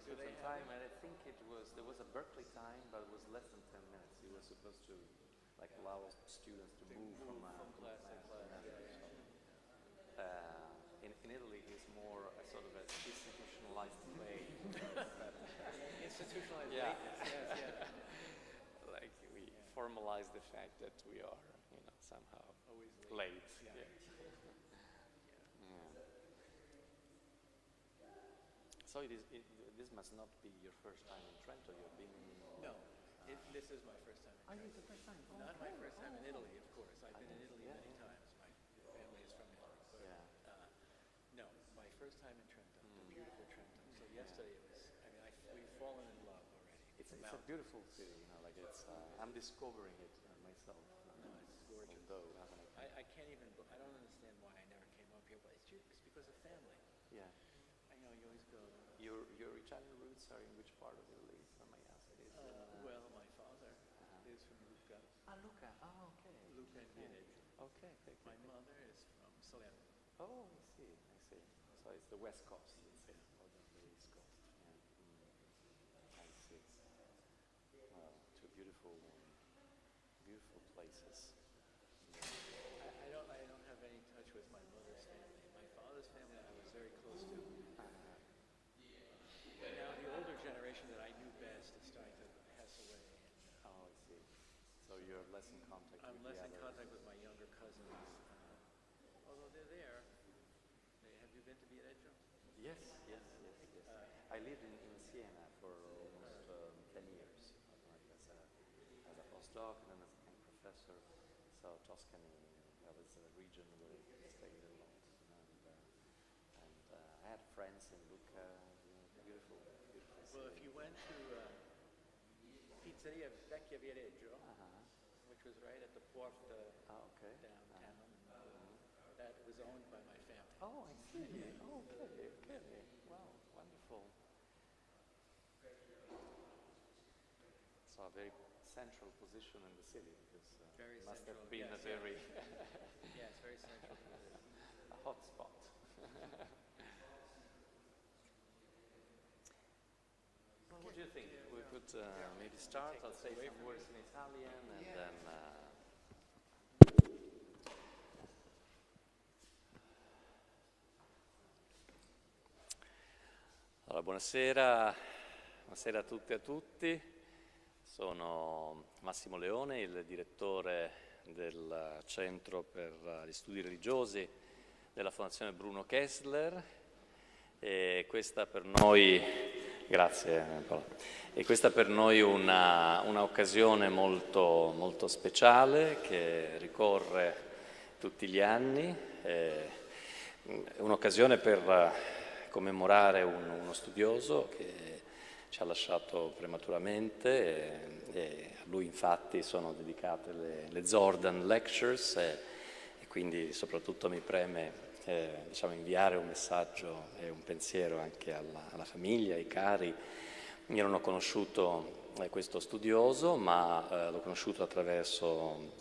took some time, and I think there was a Berkeley time, but it was less than 10 minutes. He was supposed to allow students to move from class to class. In Italy, it's more a sort of an institutionalized way. Institutionalized lateness, yes. Like we formalize the fact that we are, somehow always late. Yeah. So this must not be your first time in Trento. You've been. No, this is my first time. It's the first time. Not my first time in Italy, of course. I've been in Italy many times. My family is from Italy. But, no, my first time in Trento, the beautiful Trento. So yesterday we've fallen in love already. It's a beautiful city, I'm discovering it myself. No, it's gorgeous. Although, I can't even, I don't understand why I never came up here, but it's because of family. Yeah. I know you always go. Your Italian roots are in which part of Italy, if I may ask? Well, my father is from Lucca. Lucca. Oh, okay. Lucca and Viareggio. Okay. My mother is from Salerno. Oh, I see. So it's the west coast, let's say, more than the east coast. Yeah. I see. Well, two beautiful places. I don't have any touch with my mother's family. My father's family I was very close to. Now the older generation that I knew best is starting to pass away. I see. So you're less in contact I'm with less the in others. contact with my younger cousins. Although they're there. Have you been to Viareggio? Yes. I lived in Siena for almost 10 years, as a postdoc and then as a professor. So Tuscany was a region where I stayed a lot. And I had friends in Lucca, beautiful city. Well, if you went to Pizzeria Vecchia Viareggio, which was right at the porta downtown, that was owned by my family. Oh, I see. Okay. Wow, wonderful. So a very central position in the city, because very must central. have been Yes, a very yes, very central. a hot spot. Well, what do you think? We could maybe start. I'll say some words in Italian, and then. Allora, buonasera a tutte e a tutti. Sono Massimo Leone, il direttore del Centro per gli Studi Religiosi della Fondazione Bruno Kessler, e questa per noi, grazie Paolo, e questa per noi una occasione molto, molto speciale che ricorre tutti gli anni, un'occasione per commemorare uno studioso che ci ha lasciato prematuramente, e a lui infatti sono dedicate le Zordan Lectures, e quindi soprattutto mi preme inviare un messaggio e un pensiero anche alla famiglia, ai cari. Io non ho conosciuto questo studioso, ma l'ho conosciuto attraverso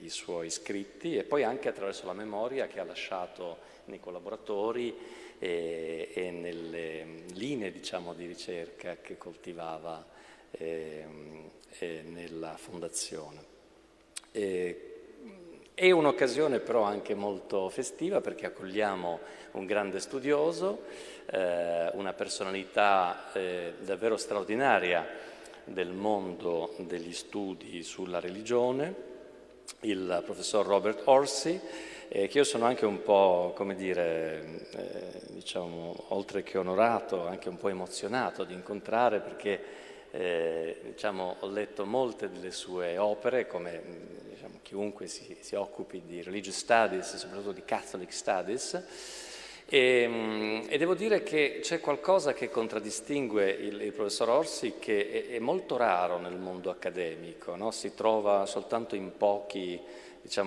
i suoi scritti e poi anche attraverso la memoria che ha lasciato nei collaboratori e nelle linee, di ricerca che coltivava nella Fondazione. È un'occasione però anche molto festiva, perché accogliamo un grande studioso, una personalità davvero straordinaria del mondo degli studi sulla religione, il professor Robert Orsi, che io sono anche un po', oltre che onorato, anche un po' emozionato di incontrare, perché ho letto molte delle sue opere, come chiunque si occupi di Religious Studies, soprattutto di Catholic Studies, e devo dire che c'è qualcosa che contraddistingue il professor Orsi, che è molto raro nel mondo accademico, no? Si trova soltanto in pochi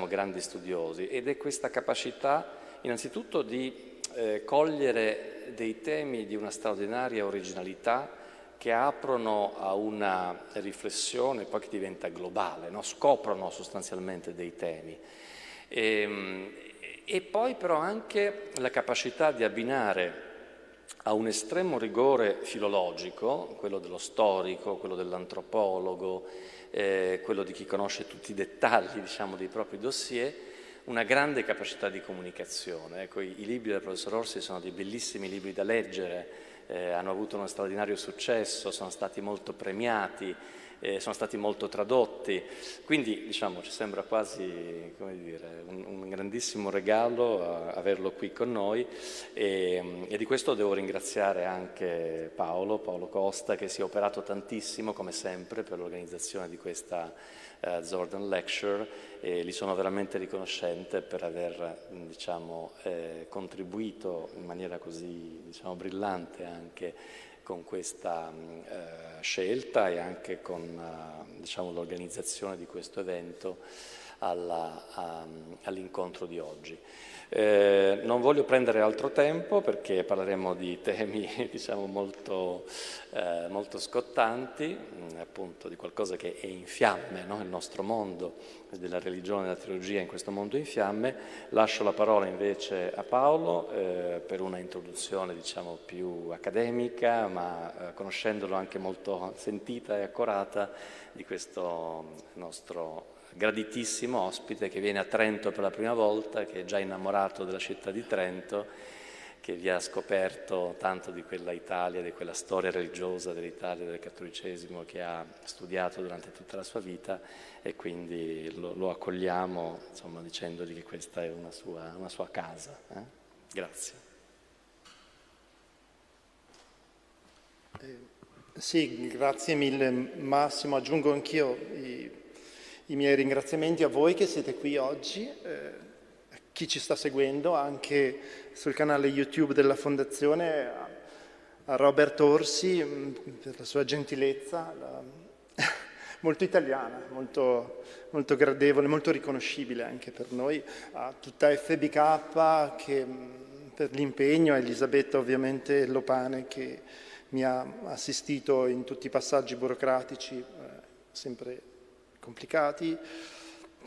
grandi studiosi, ed è questa capacità innanzitutto di cogliere dei temi di una straordinaria originalità che aprono a una riflessione poi che diventa globale, no? Scoprono sostanzialmente dei temi. E poi però anche la capacità di abbinare ha un estremo rigore filologico, quello dello storico, quello dell'antropologo, quello di chi conosce tutti i dettagli, diciamo, dei propri dossier, una grande capacità di comunicazione. Ecco, i libri del professor Orsi sono dei bellissimi libri da leggere, hanno avuto uno straordinario successo, sono stati molto premiati, sono stati molto tradotti, quindi diciamo ci sembra quasi, come dire, un grandissimo regalo averlo qui con noi e di questo devo ringraziare anche Paolo Costa, che si è operato tantissimo come sempre per l'organizzazione di questa Zordan Lecture, e gli sono veramente riconoscente per aver diciamo, contribuito in maniera così diciamo, brillante anche con questa scelta e anche con diciamo, l'organizzazione di questo evento all'incontro di oggi. Non voglio prendere altro tempo perché parleremo di temi diciamo, molto scottanti, appunto di qualcosa che è in fiamme, no? Il nostro mondo, della religione e della teologia in questo mondo in fiamme. Lascio la parola invece a Paolo per una introduzione diciamo, più accademica, ma conoscendolo anche molto sentita e accurata di questo nostro graditissimo ospite che viene a Trento per la prima volta, che è già innamorato della città di Trento, che vi ha scoperto tanto di quella Italia, di quella storia religiosa dell'Italia, del cattolicesimo che ha studiato durante tutta la sua vita, e quindi lo accogliamo insomma, dicendogli che questa è una sua casa. Grazie. Sì, grazie mille Massimo. Aggiungo anch'io i miei ringraziamenti a voi che siete qui oggi, a chi ci sta seguendo anche sul canale YouTube della Fondazione, a Robert Orsi per la sua gentilezza, molto italiana, molto gradevole, molto riconoscibile anche per noi, a tutta FBK che per l'impegno, a Elisabetta ovviamente Lopane che mi ha assistito in tutti i passaggi burocratici sempre complicati,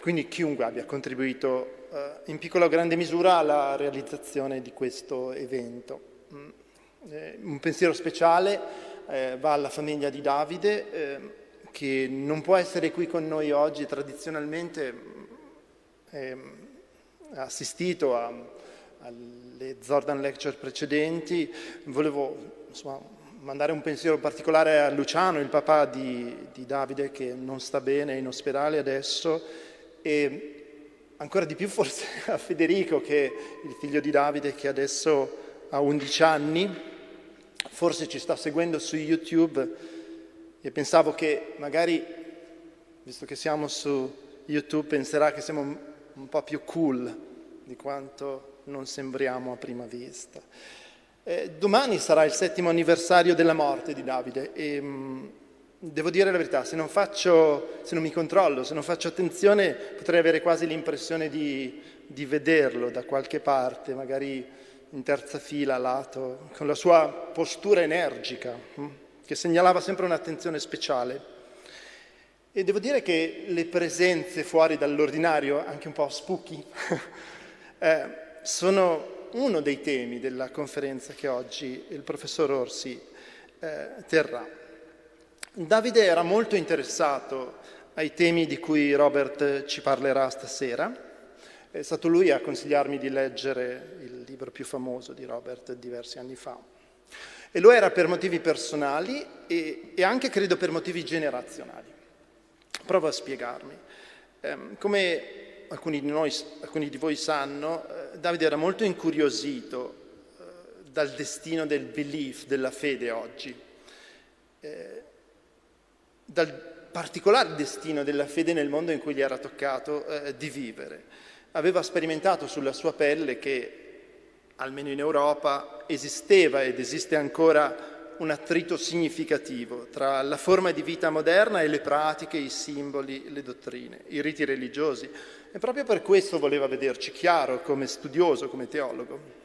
quindi chiunque abbia contribuito in piccola o grande misura alla realizzazione di questo evento. Un pensiero speciale va alla famiglia di Davide che non può essere qui con noi oggi, tradizionalmente ha assistito alle Zordan Lecture precedenti. Volevo mandare un pensiero particolare a Luciano, il papà di Davide, che non sta bene, è in ospedale adesso, e ancora di più forse a Federico, che è il figlio di Davide, che adesso ha 11 anni, forse ci sta seguendo su YouTube, e pensavo che magari, visto che siamo su YouTube, penserà che siamo un po' più cool di quanto non sembriamo a prima vista. Domani sarà il 7° anniversario della morte di Davide e devo dire la verità, se non mi controllo, se non faccio attenzione, potrei avere quasi l'impressione di vederlo da qualche parte, magari in terza fila a lato, con la sua postura energica, che segnalava sempre un'attenzione speciale. E devo dire che le presenze fuori dall'ordinario, anche un po' spooky, sono uno dei temi della conferenza che oggi il professor Orsi terrà. Davide era molto interessato ai temi di cui Robert ci parlerà stasera. È stato lui a consigliarmi di leggere il libro più famoso di Robert diversi anni fa. E lo era per motivi personali e anche, credo, per motivi generazionali. Provo a spiegarmi. Come alcuni di voi sanno, Davide era molto incuriosito dal destino del belief, della fede oggi, dal particolare destino della fede nel mondo in cui gli era toccato di vivere. Aveva sperimentato sulla sua pelle che, almeno in Europa, esisteva ed esiste ancora un attrito significativo tra la forma di vita moderna e le pratiche, i simboli, le dottrine, i riti religiosi. E proprio per questo voleva vederci chiaro come studioso, come teologo.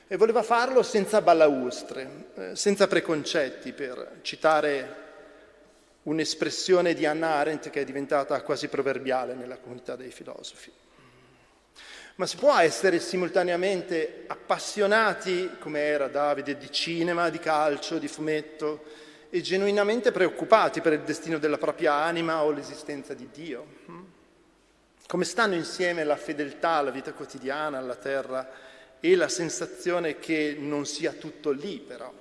E voleva farlo senza balaustre, senza preconcetti, per citare un'espressione di Hannah Arendt che è diventata quasi proverbiale nella comunità dei filosofi. ma si può essere simultaneamente appassionati, come era Davide, di cinema, di calcio, di fumetto, e genuinamente preoccupati per il destino della propria anima o l'esistenza di Dio? Come stanno insieme la fedeltà alla vita quotidiana, alla terra, e la sensazione che non sia tutto lì, però?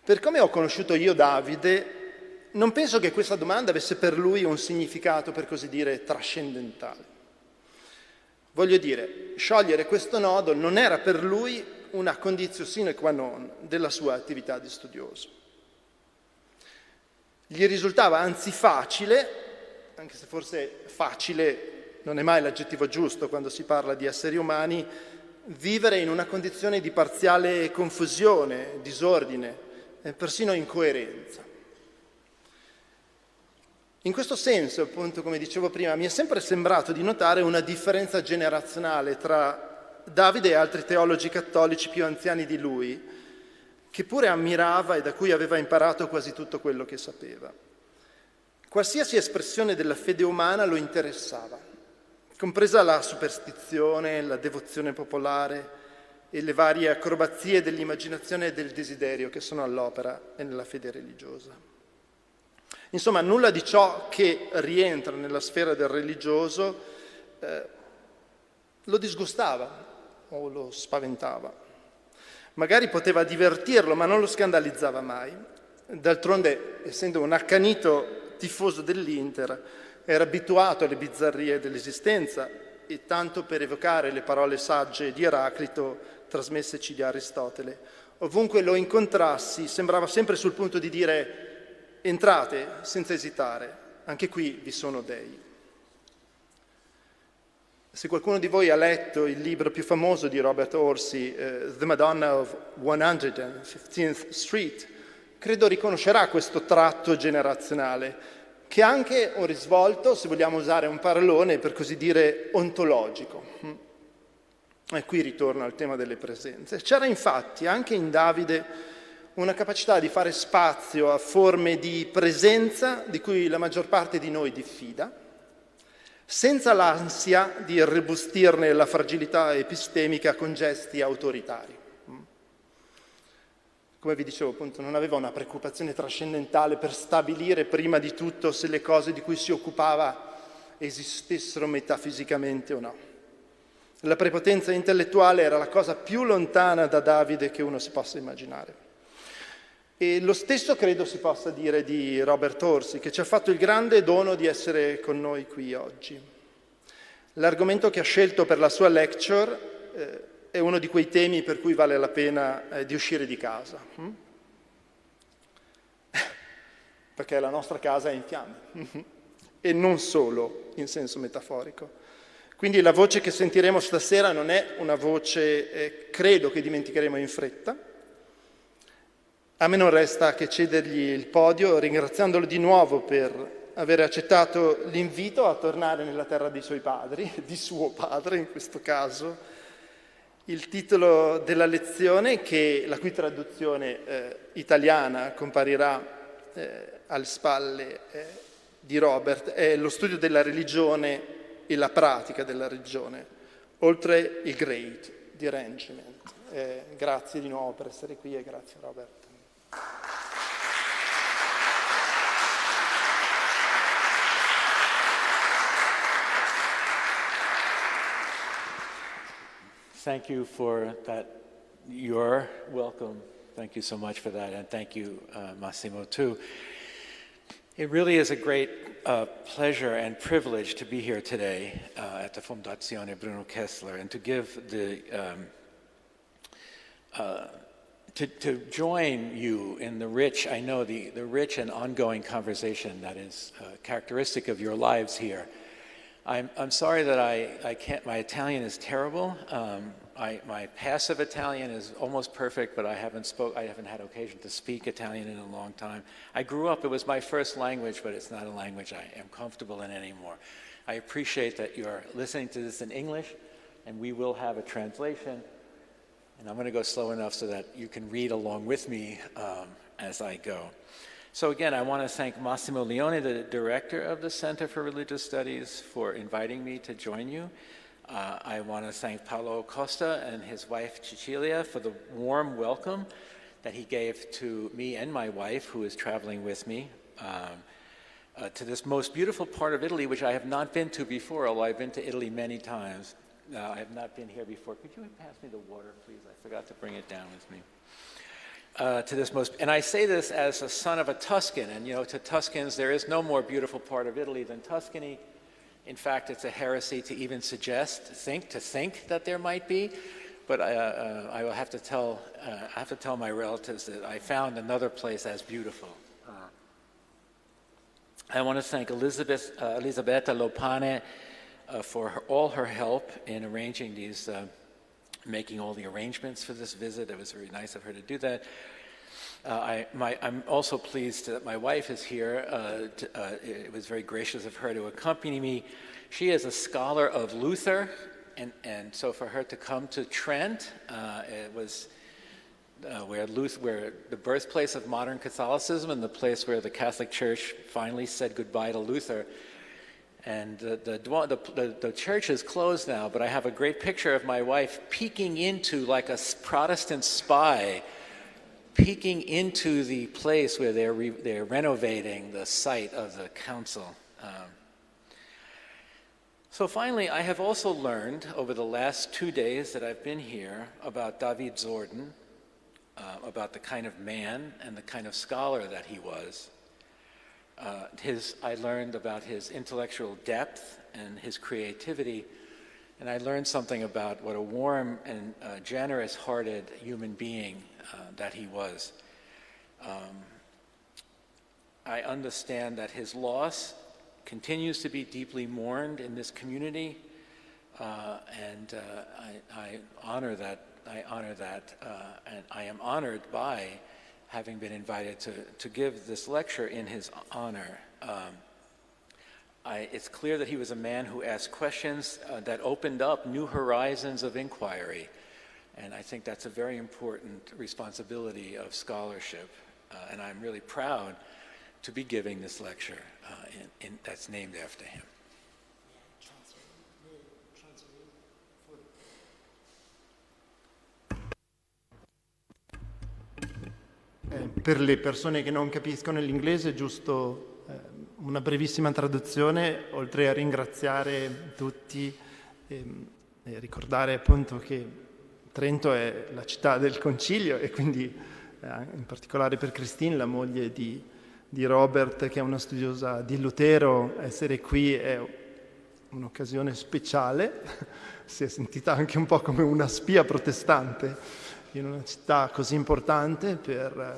Per come ho conosciuto io Davide, non penso che questa domanda avesse per lui un significato, per così dire, trascendentale. Voglio dire, sciogliere questo nodo non era per lui una conditio sine qua non della sua attività di studioso. Gli risultava anzi facile, anche se forse facile non è mai l'aggettivo giusto quando si parla di esseri umani, vivere in una condizione di parziale confusione, disordine, persino incoerenza. In questo senso, appunto, come dicevo prima, mi è sempre sembrato di notare una differenza generazionale tra Davide e altri teologi cattolici più anziani di lui, che pure ammirava e da cui aveva imparato quasi tutto quello che sapeva. Qualsiasi espressione della fede umana lo interessava, compresa la superstizione, la devozione popolare e le varie acrobazie dell'immaginazione e del desiderio che sono all'opera nella fede religiosa. Insomma, nulla di ciò che rientra nella sfera del religioso lo disgustava o lo spaventava. Magari poteva divertirlo, ma non lo scandalizzava mai. D'altronde, essendo un accanito tifoso dell'Inter, era abituato alle bizzarrie dell'esistenza e tanto per evocare le parole sagge di Eraclito trasmesseci di Aristotele, ovunque lo incontrassi sembrava sempre sul punto di dire: entrate senza esitare, anche qui vi sono dei. Se qualcuno di voi ha letto il libro più famoso di Robert Orsi, The Madonna of 115th Street, credo riconoscerà questo tratto generazionale, che è anche un risvolto, se vogliamo usare un parolone, per così dire, ontologico. E qui ritorno al tema delle presenze. C'era infatti anche in Davide una capacità di fare spazio a forme di presenza di cui la maggior parte di noi diffida, senza l'ansia di irrobustirne la fragilità epistemica con gesti autoritari. Come vi dicevo, appunto, non aveva una preoccupazione trascendentale per stabilire prima di tutto se le cose di cui si occupava esistessero metafisicamente o no. La prepotenza intellettuale era la cosa più lontana da Davide che uno si possa immaginare. E lo stesso credo si possa dire di Robert Orsi, che ci ha fatto il grande dono di essere con noi qui oggi. L'argomento che ha scelto per la sua lecture è uno di quei temi per cui vale la pena di uscire di casa. Perché la nostra casa è in fiamme. E non solo in senso metaforico. Quindi la voce che sentiremo stasera non è una voce, credo, che dimenticheremo in fretta. A me non resta che cedergli il podio, ringraziandolo di nuovo per aver accettato l'invito a tornare nella terra dei suoi padri, di suo padre in questo caso. Il titolo della lezione, la cui traduzione italiana comparirà alle spalle di Robert, è lo studio della religione e la pratica della religione, oltre il Great Derangement. Grazie di nuovo per essere qui e grazie Robert. Thank you for that, your welcome. Thank you so much for that, and thank you, Massimo, too. It really is a great pleasure and privilege to be here today at the Fondazione Bruno Kessler and to give to join you in the rich, I know, the rich and ongoing conversation that is characteristic of your lives here. I'm sorry that I can't, my Italian is terrible. My passive Italian is almost perfect, but I haven't had occasion to speak Italian in a long time. I grew up, it was my first language, but it's not a language I am comfortable in anymore. I appreciate that you're listening to this in English, and we will have a translation. And I'm going to go slow enough so that you can read along with me as I go. So again, I want to thank Massimo Leone, the director of the Center for Religious Studies, for inviting me to join you. I want to thank Paolo Costa and his wife Cecilia for the warm welcome that he gave to me and my wife, who is traveling with me, to this most beautiful part of Italy, which I have not been to before, although I've been to Italy many times. I have not been here before. Could you pass me the water, please? I forgot to bring it down with me. And I say this as a son of a Tuscan, and to Tuscans, there is no more beautiful part of Italy than Tuscany. In fact, it's a heresy to even think that there might be. But I will have to tell my relatives that I found another place as beautiful. I want to thank Elisabetta Lopane for all her help in arranging these, making all the arrangements for this visit. It was very nice of her to do that. I'm also pleased that my wife is here. It was very gracious of her to accompany me. She is a scholar of Luther, and so for her to come to Trent, it was where the birthplace of modern Catholicism and the place where the Catholic Church finally said goodbye to Luther. And the church is closed now, but I have a great picture of my wife peeking into, like a Protestant spy, peeking into the place where they're renovating the site of the council. So finally, I have also learned over the last 2 days that I've been here about Davide Zordan, about the kind of man and the kind of scholar that he was. I learned about his intellectual depth and his creativity, and I learned something about what a warm and generous-hearted human being that he was. I understand that his loss continues to be deeply mourned in this community, and I honor that. And I am honored by having been invited to give this lecture in his honor. It's clear that he was a man who asked questions that opened up new horizons of inquiry, and I think that's a very important responsibility of scholarship, and I'm really proud to be giving this lecture that's named after him. Per le persone che non capiscono l'inglese, giusto una brevissima traduzione, oltre a ringraziare tutti e ricordare appunto che Trento è la città del concilio e quindi in particolare per Christine, la moglie di Robert, che è una studiosa di Lutero, essere qui è un'occasione speciale. Si è sentita anche un po' come una spia protestante in una città così importante per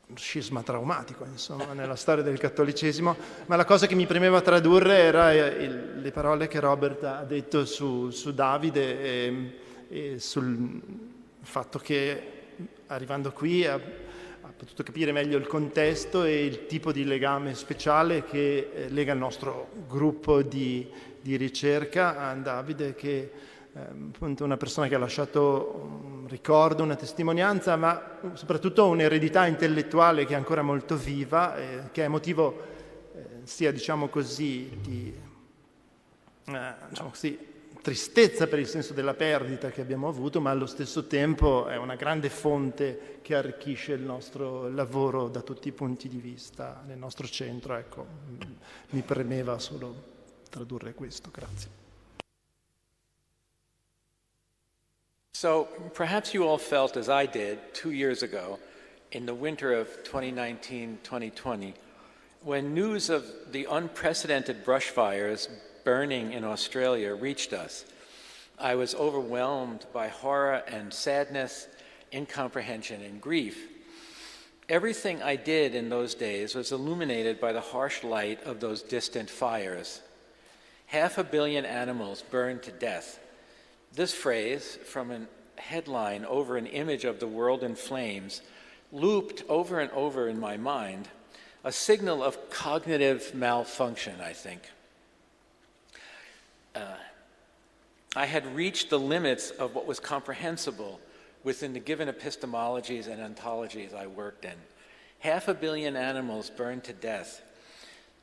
un scisma traumatico, insomma, nella storia del cattolicesimo. Ma la cosa che mi premeva tradurre era le parole che Robert ha detto su Davide e sul fatto che arrivando qui ha potuto capire meglio il contesto e il tipo di legame speciale che lega il nostro gruppo di ricerca a Davide, che appunto una persona che ha lasciato un ricordo, una testimonianza, ma soprattutto un'eredità intellettuale che è ancora molto viva, che è motivo sia, diciamo così, di tristezza per il senso della perdita che abbiamo avuto, ma allo stesso tempo è una grande fonte che arricchisce il nostro lavoro da tutti i punti di vista nel nostro centro. Ecco, mi premeva solo tradurre questo. Grazie. So perhaps you all felt, as I did 2 years ago, in the winter of 2019-2020, when news of the unprecedented brush fires burning in Australia reached us. I was overwhelmed by horror and sadness, incomprehension and grief. Everything I did in those days was illuminated by the harsh light of those distant fires. 500 million animals burned to death. This phrase, from a headline over an image of the world in flames, looped over and over in my mind, a signal of cognitive malfunction, I think. I had reached the limits of what was comprehensible within the given epistemologies and ontologies I worked in. 500 million animals burned to death.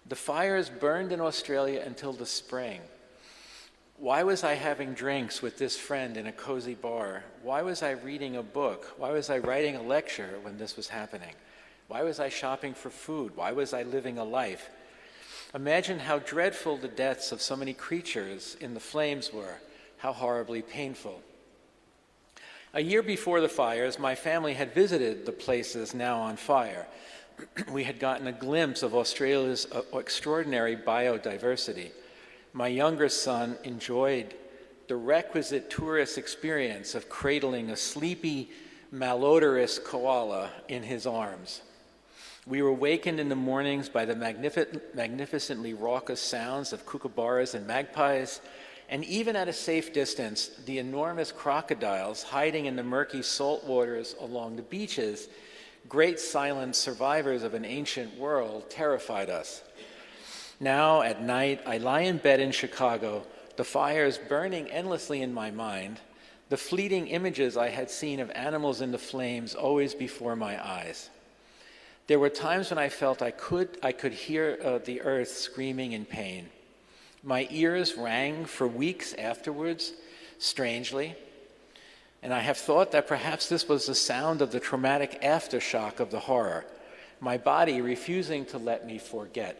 The fires burned in Australia until the spring. Why was I having drinks with this friend in a cozy bar? Why was I reading a book? Why was I writing a lecture when this was happening? Why was I shopping for food? Why was I living a life? Imagine how dreadful the deaths of so many creatures in the flames were, how horribly painful. A year before the fires, my family had visited the places now on fire. We had gotten a glimpse of Australia's extraordinary biodiversity. My younger son enjoyed the requisite tourist experience of cradling a sleepy, malodorous koala in his arms. We were wakened in the mornings by the magnificently raucous sounds of kookaburras and magpies, and even at a safe distance, the enormous crocodiles hiding in the murky salt waters along the beaches, great silent survivors of an ancient world, terrified us. Now, at night, I lie in bed in Chicago, the fires burning endlessly in my mind, the fleeting images I had seen of animals in the flames always before my eyes. There were times when I felt I could hear the earth screaming in pain. My ears rang for weeks afterwards, strangely, and I have thought that perhaps this was the sound of the traumatic aftershock of the horror, my body refusing to let me forget.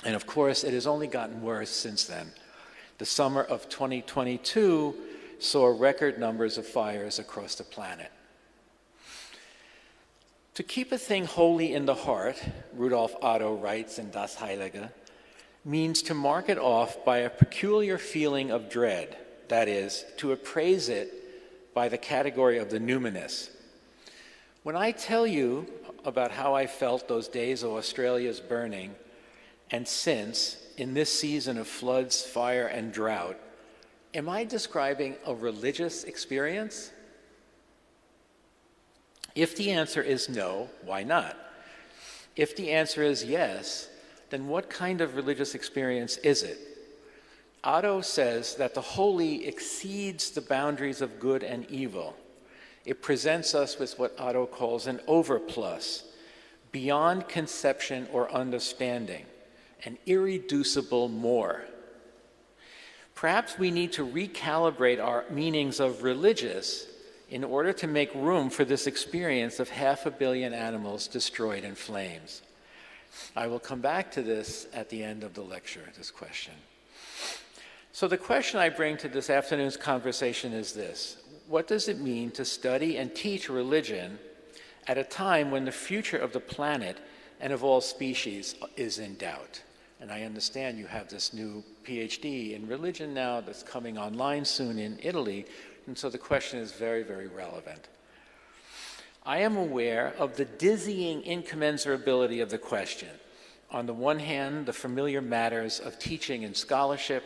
And of course, it has only gotten worse since then. The summer of 2022 saw record numbers of fires across the planet. To keep a thing holy in the heart, Rudolf Otto writes in Das Heilige, means to mark it off by a peculiar feeling of dread, that is, to appraise it by the category of the numinous. When I tell you about how I felt those days of Australia's burning, and since, in this season of floods, fire, and drought, am I describing a religious experience? If the answer is no, why not? If the answer is yes, then what kind of religious experience is it? Otto says that the holy exceeds the boundaries of good and evil. It presents us with what Otto calls an overplus, beyond conception or understanding, an irreducible more. Perhaps we need to recalibrate our meanings of religious in order to make room for this experience of 500 million animals destroyed in flames. I will come back to this at the end of the lecture, this question. So the question I bring to this afternoon's conversation is this: what does it mean to study and teach religion at a time when the future of the planet and of all species is in doubt? And I understand you have this new PhD in religion now that's coming online soon in Italy, and so the question is very, very relevant. I am aware of the dizzying incommensurability of the question. On the one hand, the familiar matters of teaching and scholarship.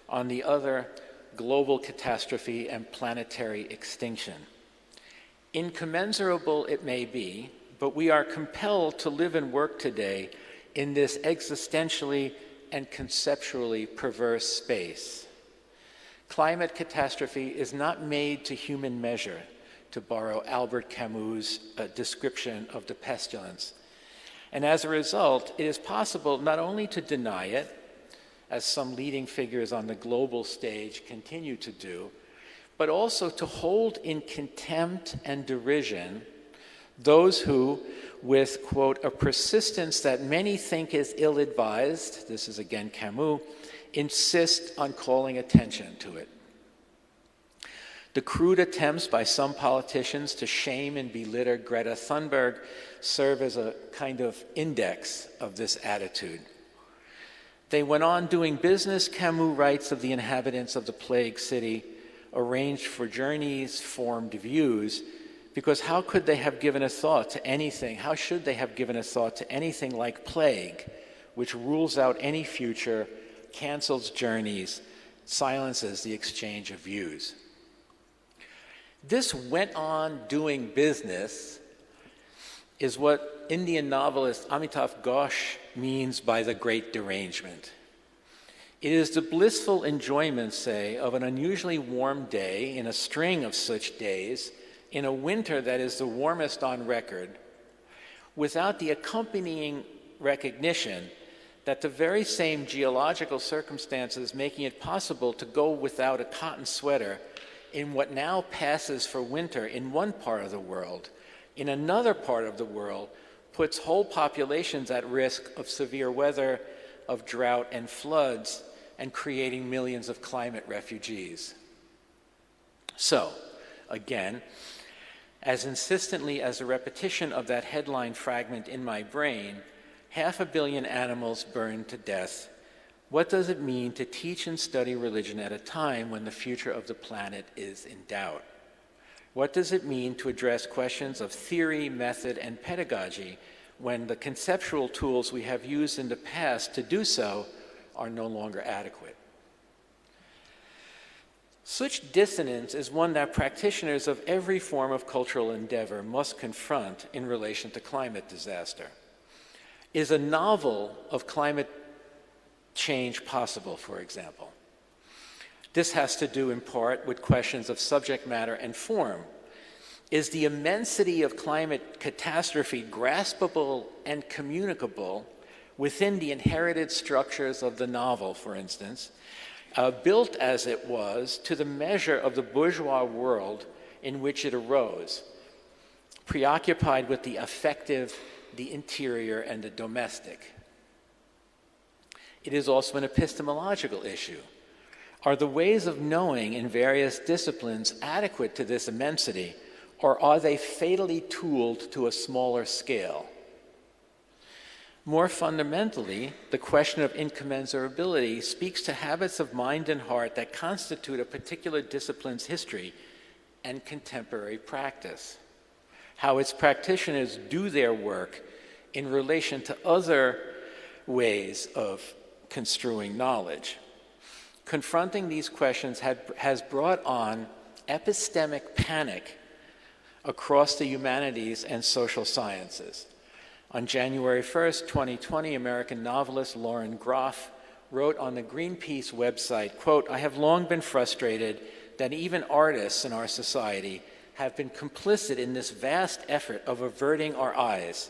On the other, global catastrophe and planetary extinction. Incommensurable it may be, but we are compelled to live and work today in this existentially and conceptually perverse space. Climate catastrophe is not made to human measure, to borrow Albert Camus' description of the pestilence. And as a result, it is possible not only to deny it, as some leading figures on the global stage continue to do, but also to hold in contempt and derision those who, with, quote, a persistence that many think is ill-advised, this is again Camus, insist on calling attention to it. The crude attempts by some politicians to shame and belittle Greta Thunberg serve as a kind of index of this attitude. They went on doing business, Camus writes, of the inhabitants of the plague city, arranged for journeys, formed views, because how could they have given a thought to anything, how should they have given a thought to anything like plague, which rules out any future, cancels journeys, silences the exchange of views. This went on doing business is what Indian novelist Amitav Ghosh means by the great derangement. It is the blissful enjoyment, say, of an unusually warm day in a string of such days in a winter that is the warmest on record, without the accompanying recognition that the very same geological circumstances making it possible to go without a cotton sweater in what now passes for winter in one part of the world, in another part of the world, puts whole populations at risk of severe weather, of drought and floods, and creating millions of climate refugees. So, again, as insistently as a repetition of that headline fragment in my brain, 500 million animals burned to death. What does it mean to teach and study religion at a time when the future of the planet is in doubt? What does it mean to address questions of theory, method, and pedagogy when the conceptual tools we have used in the past to do so are no longer adequate? Such dissonance is one that practitioners of every form of cultural endeavor must confront in relation to climate disaster. Is a novel of climate change possible, for example? This has to do in part with questions of subject matter and form. Is the immensity of climate catastrophe graspable and communicable within the inherited structures of the novel, for instance, built as it was to the measure of the bourgeois world in which it arose, preoccupied with the affective, the interior, and the domestic? It is also an epistemological issue. Are the ways of knowing in various disciplines adequate to this immensity, or are they fatally tooled to a smaller scale? More fundamentally, the question of incommensurability speaks to habits of mind and heart that constitute a particular discipline's history and contemporary practice. How its practitioners do their work in relation to other ways of construing knowledge. Confronting these questions has brought on epistemic panic across the humanities and social sciences. On January 1st, 2020, American novelist Lauren Groff wrote on the Greenpeace website, quote, "I have long been frustrated that even artists in our society have been complicit in this vast effort of averting our eyes.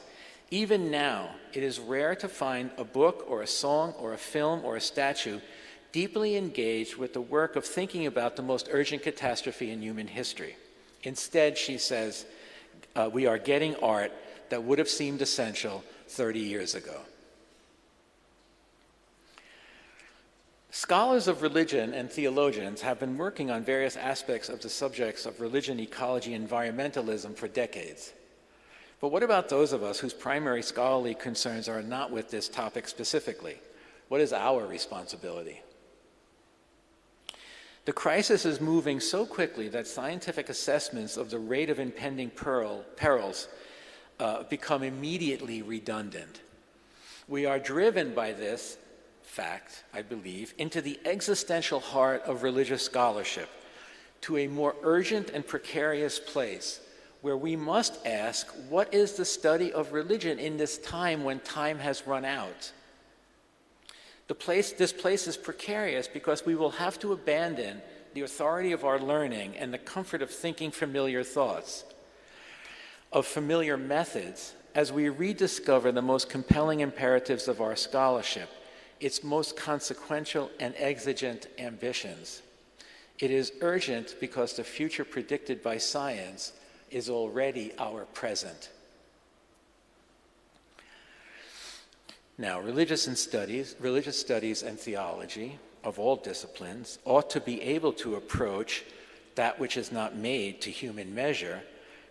Even now, it is rare to find a book or a song or a film or a statue deeply engaged with the work of thinking about the most urgent catastrophe in human history. Instead," she says, "we are getting art that would have seemed essential 30 years ago." Scholars of religion and theologians have been working on various aspects of the subjects of religion, ecology, and environmentalism for decades. But what about those of us whose primary scholarly concerns are not with this topic specifically? What is our responsibility? The crisis is moving so quickly that scientific assessments of the rate of impending perils become immediately redundant. We are driven by this fact, I believe, into the existential heart of religious scholarship, to a more urgent and precarious place where we must ask, what is the study of religion in this time when time has run out? This place is precarious because we will have to abandon the authority of our learning and the comfort of thinking familiar thoughts, of familiar methods, as we rediscover the most compelling imperatives of our scholarship, its most consequential and exigent ambitions. It is urgent because the future predicted by science is already our present. Now, religious studies and theology of all disciplines ought to be able to approach that which is not made to human measure,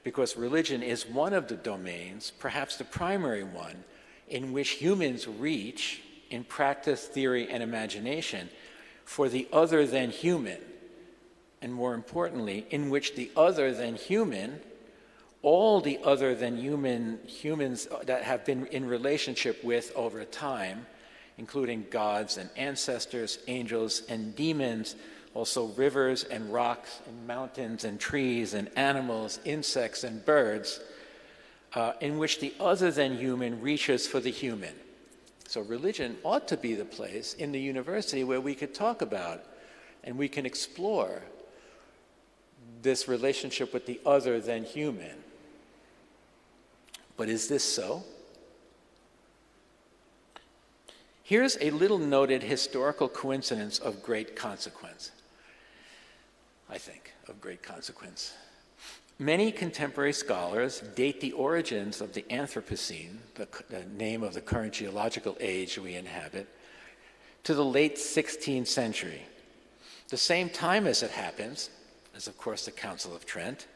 because religion is one of the domains, perhaps the primary one, in which humans reach in practice, theory, and imagination for the other than human, and more importantly, in which the other than human, all the other than humans that have been in relationship with over time, including gods and ancestors, angels and demons, also rivers and rocks and mountains and trees and animals, insects and birds, in which the other than human reaches for the human. So religion ought to be the place in the university where we could talk about and we can explore this relationship with the other than human. But is this so? Here's a little noted historical coincidence of great consequence, I think, of great consequence. Many contemporary scholars date the origins of the Anthropocene, the name of the current geological age we inhabit, to the late 16th century. The same time as it happens, as of course the Council of Trent,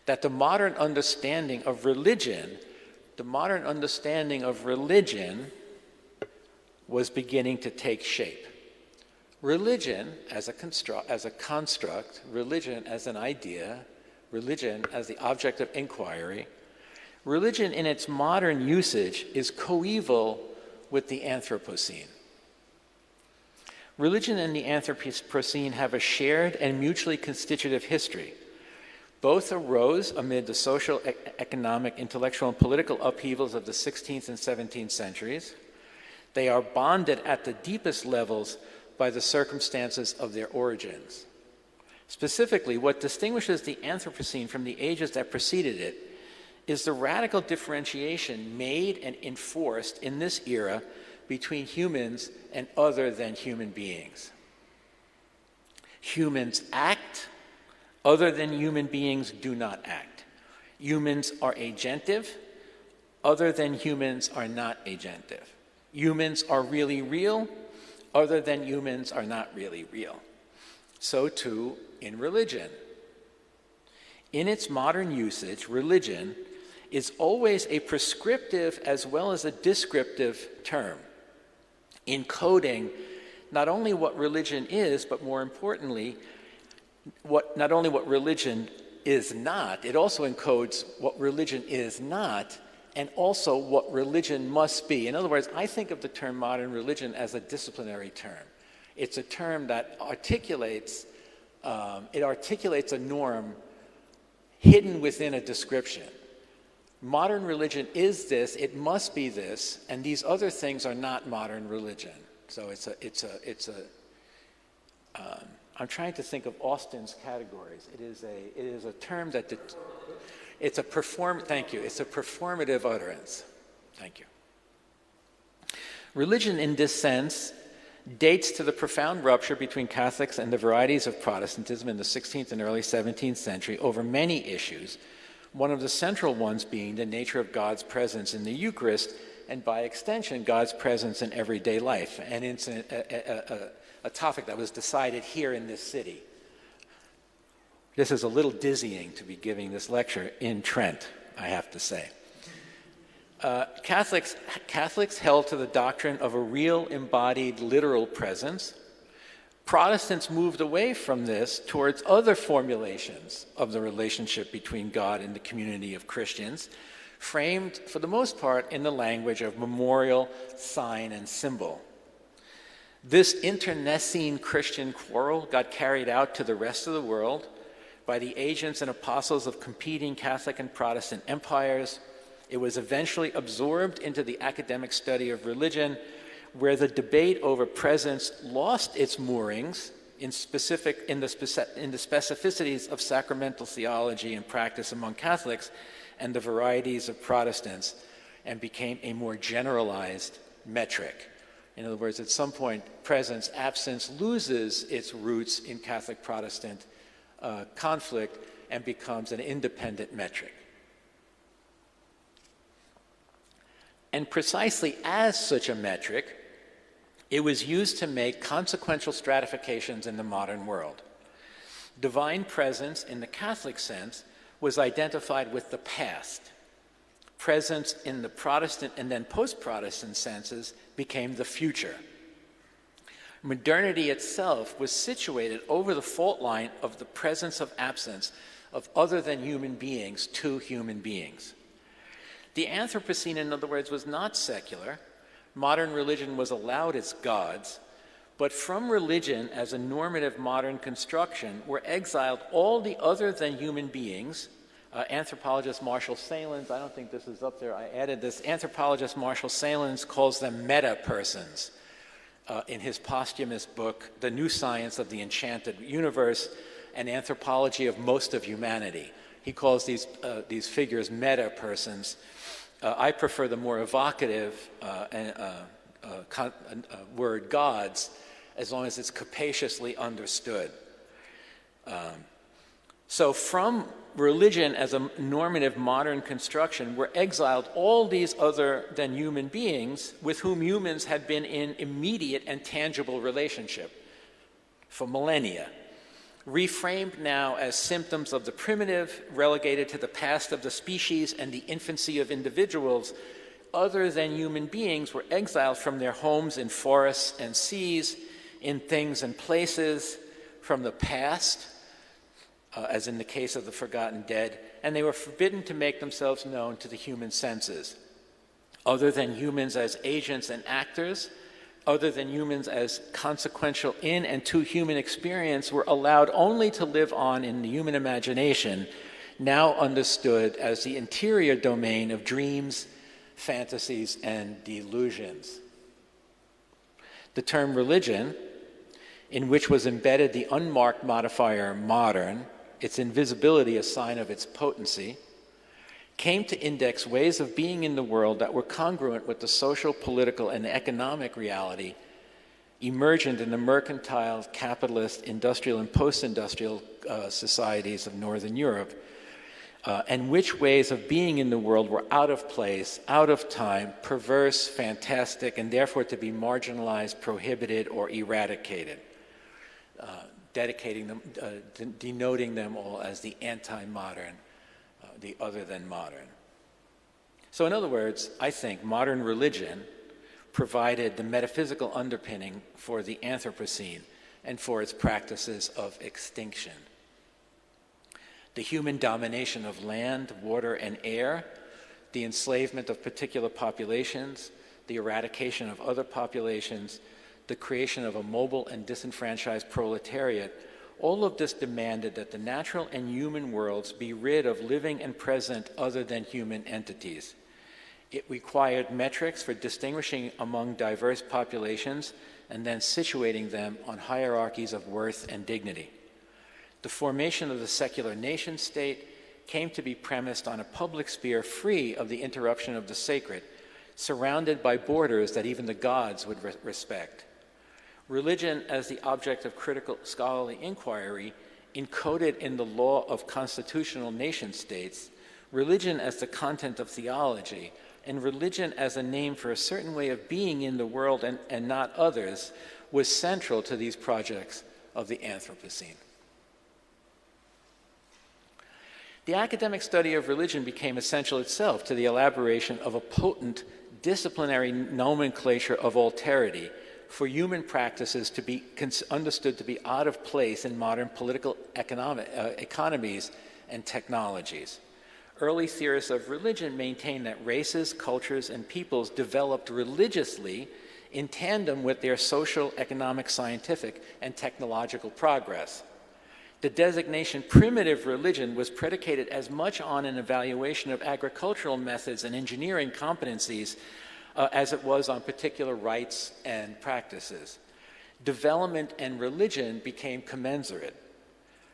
that the modern understanding of religion was beginning to take shape. Religion as a construct, religion as an idea, religion as the object of inquiry, religion in its modern usage is coeval with the Anthropocene. Religion and the Anthropocene have a shared and mutually constitutive history. Both arose amid the social, economic, intellectual, and political upheavals of the 16th and 17th centuries. They are bonded at the deepest levels by the circumstances of their origins. Specifically, what distinguishes the Anthropocene from the ages that preceded it is the radical differentiation made and enforced in this era between humans and other than human beings. Humans act, other than human beings do not act. Humans are agentive, other than humans are not agentive. Humans are really real, other than humans are not really real. So too in religion. In its modern usage, religion is always a prescriptive as well as a descriptive term, encoding not only what religion is, but more importantly, not only what religion is not, it also encodes what religion is not, and also what religion must be. In other words, I think of the term modern religion as a disciplinary term. It's a term that articulates a norm hidden within a description. Modern religion is this, it must be this, and these other things are not modern religion. So I'm trying to think of Austin's categories. It is a term that it's a performative utterance. Thank you. Religion in this sense dates to the profound rupture between Catholics and the varieties of Protestantism in the 16th and early 17th century over many issues, one of the central ones being the nature of God's presence in the Eucharist, and by extension, God's presence in everyday life. And it's a topic that was decided here in this city. This is a little dizzying to be giving this lecture in Trent, I have to say. Catholics held to the doctrine of a real, embodied, literal presence. Protestants moved away from this towards other formulations of the relationship between God and the community of Christians, framed, for the most part, in the language of memorial, sign, and symbol. This internecine Christian quarrel got carried out to the rest of the world by the agents and apostles of competing Catholic and Protestant empires. It was eventually absorbed into the academic study of religion, where the debate over presence lost its moorings in the specificities of sacramental theology and practice among Catholics and the varieties of Protestants, and became a more generalized metric. In other words, at some point, presence, absence loses its roots in Catholic-Protestant conflict and becomes an independent metric. And precisely as such a metric, it was used to make consequential stratifications in the modern world. Divine presence, in the Catholic sense, was identified with the past. Presence in the Protestant and then post-Protestant senses became the future. Modernity itself was situated over the fault line of the presence of absence of other than human beings to human beings. The Anthropocene, in other words, was not secular. Modern religion was allowed its gods, but from religion as a normative modern construction were exiled all the other than human beings. Anthropologist Marshall Salins, I don't think this is up there, I added this, anthropologist Marshall Salins calls them meta-persons in his posthumous book, The New Science of the Enchanted Universe, an Anthropology of Most of Humanity. He calls these figures meta-persons. I prefer the more evocative word gods, as long as it's capaciously understood. So from religion as a normative modern construction were exiled all these other than human beings with whom humans had been in immediate and tangible relationship for millennia, reframed now as symptoms of the primitive, relegated to the past of the species and the infancy of individuals. Other than human beings were exiled from their homes in forests and seas, in things and places, from the past, as in the case of the forgotten dead, and they were forbidden to make themselves known to the human senses. Other than humans as agents and actors, other than humans as consequential in and to human experience, were allowed only to live on in the human imagination, now understood as the interior domain of dreams, fantasies, and delusions. The term religion, in which was embedded the unmarked modifier modern, its invisibility a sign of its potency, came to index ways of being in the world that were congruent with the social, political, and economic reality emergent in the mercantile, capitalist, industrial, and post-industrial societies of Northern Europe, and which ways of being in the world were out of place, out of time, perverse, fantastic, and therefore to be marginalized, prohibited, or eradicated. Denoting them all as the anti-modern, the other than modern. So in other words, I think modern religion provided the metaphysical underpinning for the Anthropocene and for its practices of extinction. The human domination of land, water, and air, the enslavement of particular populations, the eradication of other populations, the creation of a mobile and disenfranchised proletariat, all of this demanded that the natural and human worlds be rid of living and present other than human entities. It required metrics for distinguishing among diverse populations and then situating them on hierarchies of worth and dignity. The formation of the secular nation state came to be premised on a public sphere free of the interruption of the sacred, surrounded by borders that even the gods would respect. Religion as the object of critical scholarly inquiry, encoded in the law of constitutional nation states, religion as the content of theology, and religion as a name for a certain way of being in the world and not others, was central to these projects of the Anthropocene. The academic study of religion became essential itself to the elaboration of a potent disciplinary nomenclature of alterity for human practices to be understood to be out of place in modern political economies and technologies. Early theorists of religion maintained that races, cultures, and peoples developed religiously in tandem with their social, economic, scientific, and technological progress. The designation primitive religion was predicated as much on an evaluation of agricultural methods and engineering competencies as it was on particular rites and practices. Development and religion became commensurate.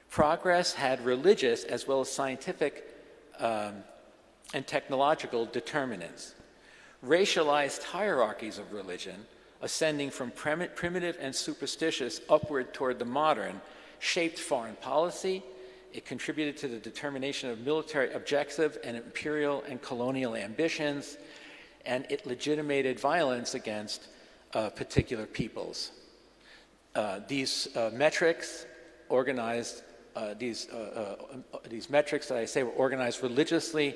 Progress had religious as well as scientific and technological determinants. Racialized hierarchies of religion, ascending from primitive and superstitious upward toward the modern, shaped foreign policy. It contributed to the determination of military objectives and imperial and colonial ambitions, and it legitimated violence against particular peoples. These metrics organized, these metrics that I say were organized religiously,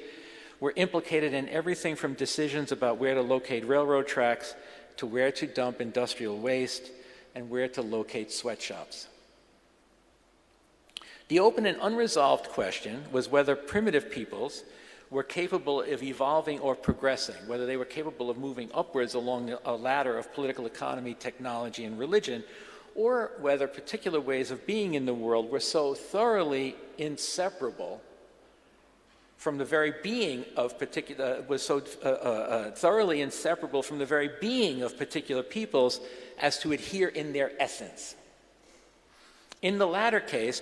were implicated in everything from decisions about where to locate railroad tracks to where to dump industrial waste and where to locate sweatshops. The open and unresolved question was whether primitive peoples were capable of evolving or progressing, whether they were capable of moving upwards along a ladder of political economy, technology, and religion, or whether particular ways of being in the world were so thoroughly inseparable from the very being of thoroughly inseparable from the very being of particular peoples as to adhere in their essence. In the latter case,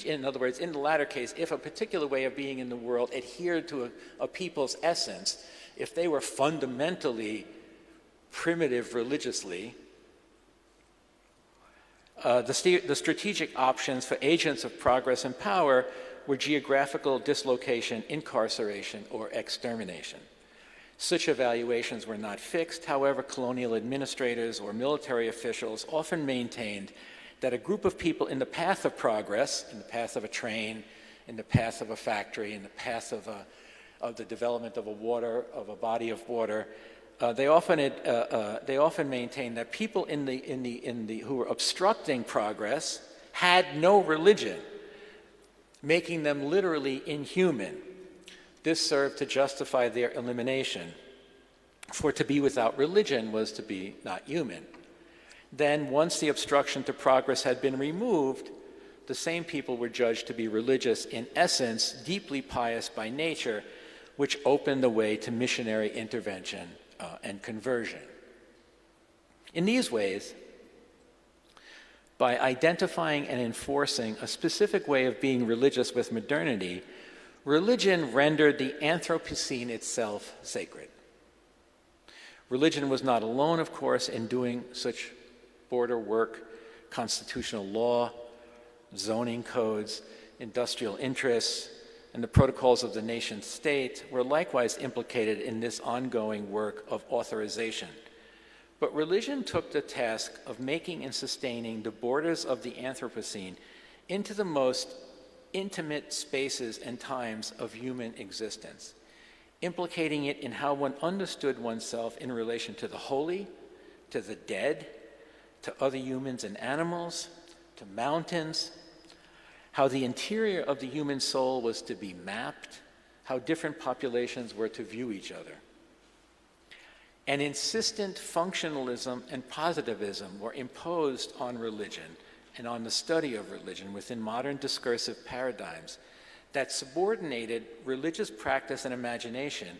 in other words, in the latter case, if a particular way of being in the world adhered to a people's essence, if they were fundamentally primitive religiously, the strategic options for agents of progress and power were geographical dislocation, incarceration, or extermination. Such evaluations were not fixed. However, colonial administrators or military officials often maintained that a group of people in the path of progress, in the path of a train, in the path of a factory, in the path of the development of a body of water, they often maintained that people who were obstructing progress had no religion, making them literally inhuman. This served to justify their elimination, for to be without religion was to be not human. Then, once the obstruction to progress had been removed, the same people were judged to be religious in essence, deeply pious by nature, which opened the way to missionary intervention and conversion. In these ways, by identifying and enforcing a specific way of being religious with modernity, religion rendered the Anthropocene itself sacred. Religion was not alone, of course, in doing such border work. Constitutional law, zoning codes, industrial interests, and the protocols of the nation state were likewise implicated in this ongoing work of authorization. But religion took the task of making and sustaining the borders of the Anthropocene into the most intimate spaces and times of human existence, implicating it in how one understood oneself in relation to the holy, to the dead, to other humans and animals, to mountains, how the interior of the human soul was to be mapped, how different populations were to view each other. An insistent functionalism and positivism were imposed on religion and on the study of religion within modern discursive paradigms that subordinated religious practice and imagination,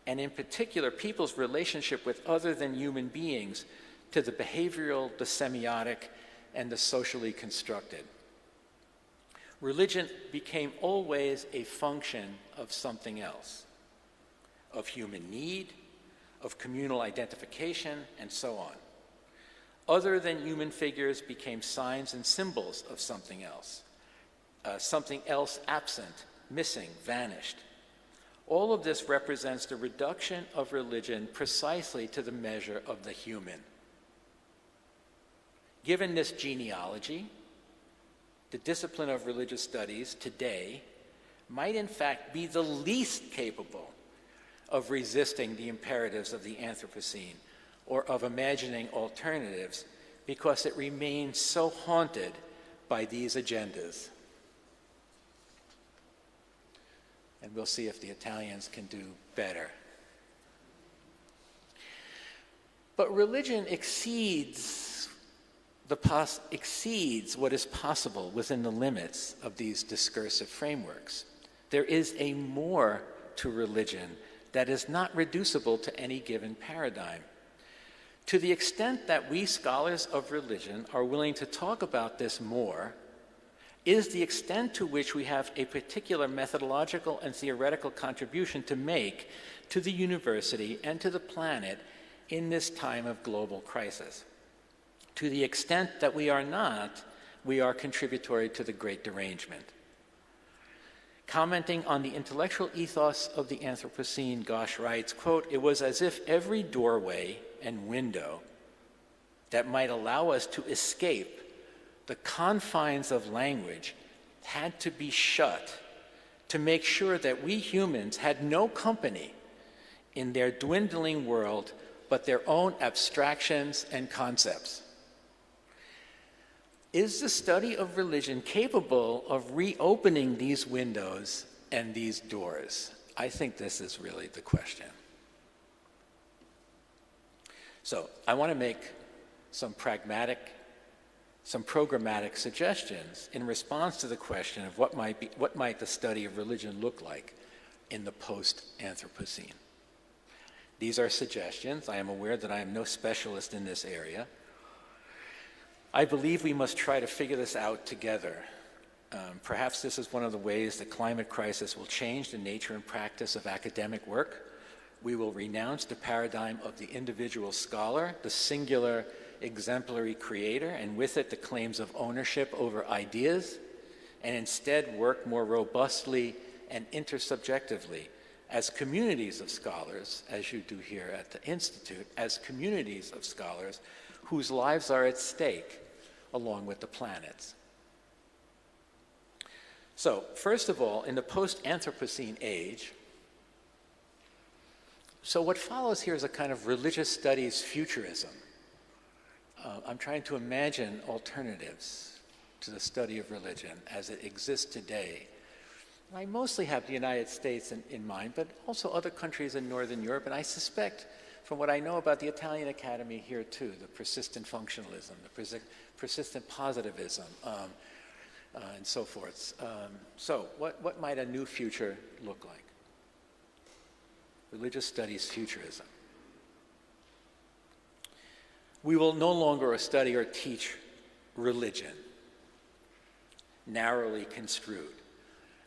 and in particular people's relationship with other than human beings, to the behavioral, the semiotic, and the socially constructed. Religion became always a function of something else, of human need, of communal identification, and so on. Other than human figures became signs and symbols of something else absent, missing, vanished. All of this represents the reduction of religion precisely to the measure of the human. Given this genealogy, the discipline of religious studies today might in fact be the least capable of resisting the imperatives of the Anthropocene or of imagining alternatives, because it remains so haunted by these agendas. And we'll see if the Italians can do better. But religion exceeds what is possible within the limits of these discursive frameworks. There is a more to religion that is not reducible to any given paradigm. To the extent that we scholars of religion are willing to talk about this more, is the extent to which we have a particular methodological and theoretical contribution to make to the university and to the planet in this time of global crisis. To the extent that we are not, we are contributory to the Great Derangement. Commenting on the intellectual ethos of the Anthropocene, Gosh writes, quote, "It was as if every doorway and window that might allow us to escape the confines of language had to be shut to make sure that we humans had no company in their dwindling world but their own abstractions and concepts." Is the study of religion capable of reopening these windows and these doors? I think this is really the question. So I want to make some programmatic suggestions in response to the question of what might the study of religion look like in the post-Anthropocene. These are suggestions. I am aware that I am no specialist in this area. I believe we must try to figure this out together. Perhaps this is one of the ways the climate crisis will change the nature and practice of academic work. We will renounce the paradigm of the individual scholar, the singular exemplary creator, and with it the claims of ownership over ideas, and instead work more robustly and intersubjectively as communities of scholars, as you do here at the Institute, as communities of scholars whose lives are at stake along with the planet's. So, first of all, in the post-Anthropocene age, so what follows here is a kind of religious studies futurism. I'm trying to imagine alternatives to the study of religion as it exists today. I mostly have the United States in mind, but also other countries in Northern Europe, and I suspect, from what I know about the Italian Academy here too, the persistent functionalism, the persistent positivism, and so forth. So what might a new future look like? Religious studies futurism. We will no longer study or teach religion, narrowly construed,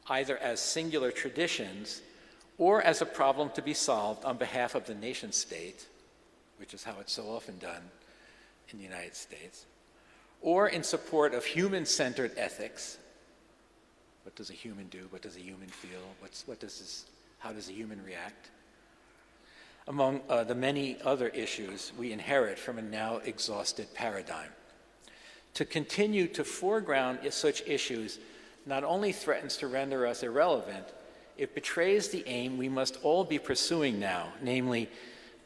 either as singular traditions or as a problem to be solved on behalf of the nation state, which is how it's so often done in the United States, or in support of human-centered ethics. What does a human do? What does a human feel? How does a human react? Among the many other issues we inherit from a now exhausted paradigm. To continue to foreground such issues not only threatens to render us irrelevant, it betrays the aim we must all be pursuing now, namely,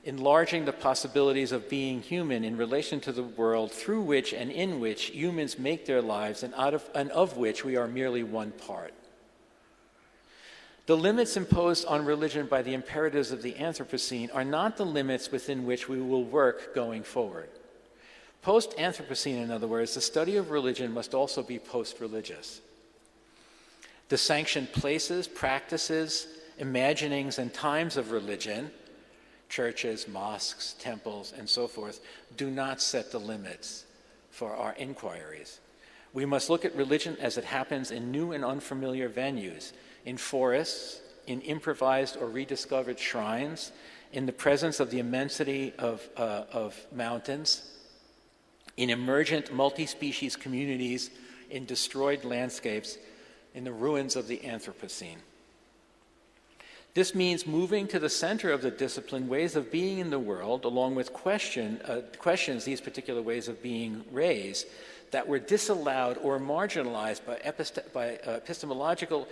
enlarging the possibilities of being human in relation to the world through which and in which humans make their lives and of which we are merely one part. The limits imposed on religion by the imperatives of the Anthropocene are not the limits within which we will work going forward. Post-Anthropocene, in other words, the study of religion must also be post-religious. The sanctioned places, practices, imaginings, and times of religion, churches, mosques, temples, and so forth, do not set the limits for our inquiries. We must look at religion as it happens in new and unfamiliar venues, in forests, in improvised or rediscovered shrines, in the presence of the immensity of mountains, in emergent multi-species communities, in destroyed landscapes, in the ruins of the Anthropocene. This means moving to the center of the discipline ways of being in the world, along with questions these particular ways of being raise, that were disallowed or marginalized by epistemological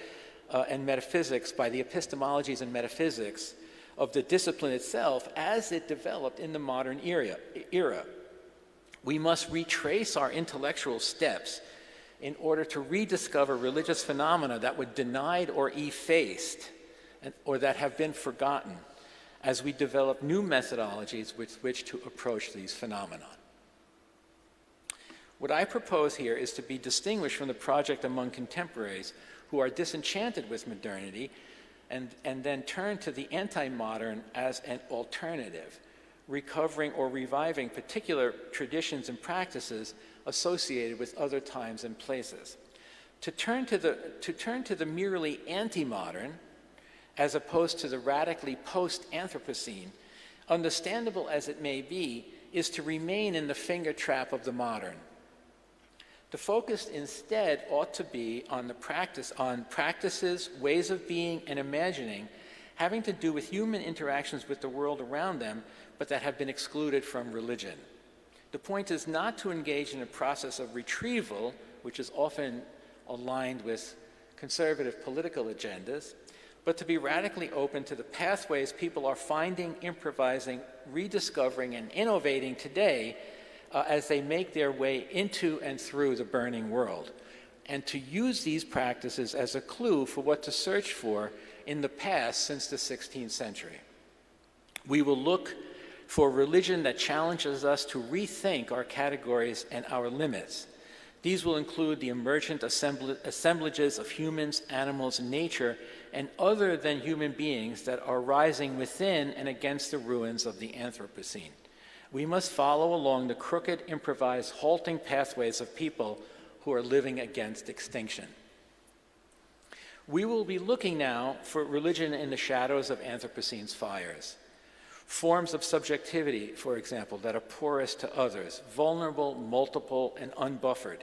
and metaphysics, by the epistemologies and metaphysics of the discipline itself as it developed in the modern era. We must retrace our intellectual steps in order to rediscover religious phenomena that were denied or effaced or that have been forgotten as we develop new methodologies with which to approach these phenomena. What I propose here is to be distinguished from the project among contemporaries who are disenchanted with modernity and then turn to the anti-modern as an alternative, recovering or reviving particular traditions and practices associated with other times and places. To turn to the merely anti-modern, as opposed to the radically post-Anthropocene, understandable as it may be, is to remain in the finger trap of the modern. The focus instead ought to be on practices, ways of being and imagining having to do with human interactions with the world around them, but that have been excluded from religion. The point is not to engage in a process of retrieval, which is often aligned with conservative political agendas, but to be radically open to the pathways people are finding, improvising, rediscovering, and innovating today as they make their way into and through the burning world, and to use these practices as a clue for what to search for in the past since the 16th century. We will look for religion that challenges us to rethink our categories and our limits. These will include the emergent assemblages of humans, animals, and nature, and other than human beings that are rising within and against the ruins of the Anthropocene. We must follow along the crooked, improvised, halting pathways of people who are living against extinction. We will be looking now for religion in the shadows of Anthropocene's fires. Forms of subjectivity, for example, that are porous to others, vulnerable, multiple, and unbuffered.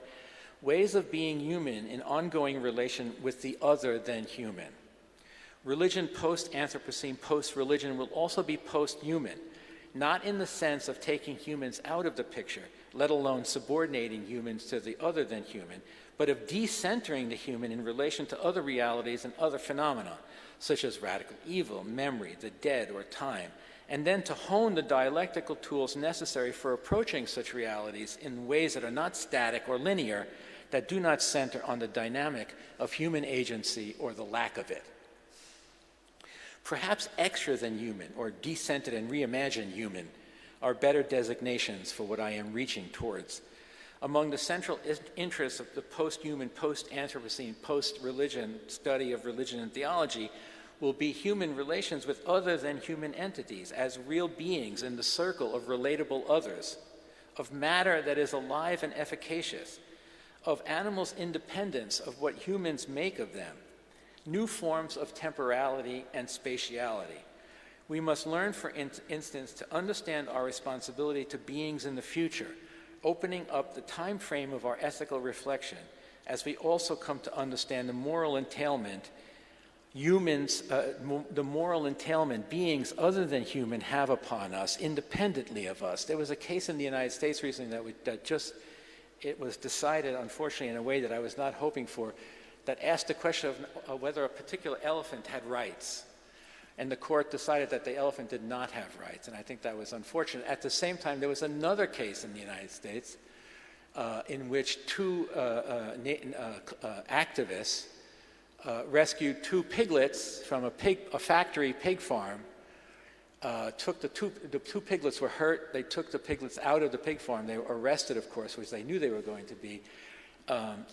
Ways of being human in ongoing relation with the other than human. Religion post-Anthropocene, post-religion will also be post-human, not in the sense of taking humans out of the picture, let alone subordinating humans to the other than human, but of decentering the human in relation to other realities and other phenomena, such as radical evil, memory, the dead, or time, and then to hone the dialectical tools necessary for approaching such realities in ways that are not static or linear, that do not center on the dynamic of human agency or the lack of it. Perhaps extra than human, or decentered and reimagined human, are better designations for what I am reaching towards. Among the central interests of the post-human, post-Anthropocene, post-religion study of religion and theology will be human relations with other than human entities as real beings in the circle of relatable others, of matter that is alive and efficacious, of animals' independence of what humans make of them, new forms of temporality and spatiality. We must learn, for instance, to understand our responsibility to beings in the future, opening up the time frame of our ethical reflection, as we also come to understand the moral entailment beings other than human have upon us, independently of us. There was a case in the United States recently it was decided, unfortunately, in a way that I was not hoping for, that asked the question of whether a particular elephant had rights. And the court decided that the elephant did not have rights, and I think that was unfortunate. At the same time, there was another case in the United States in which two activists rescued two piglets from a factory pig farm. The two piglets were hurt. They took the piglets out of the pig farm. They were arrested, of course, which they knew they were going to be.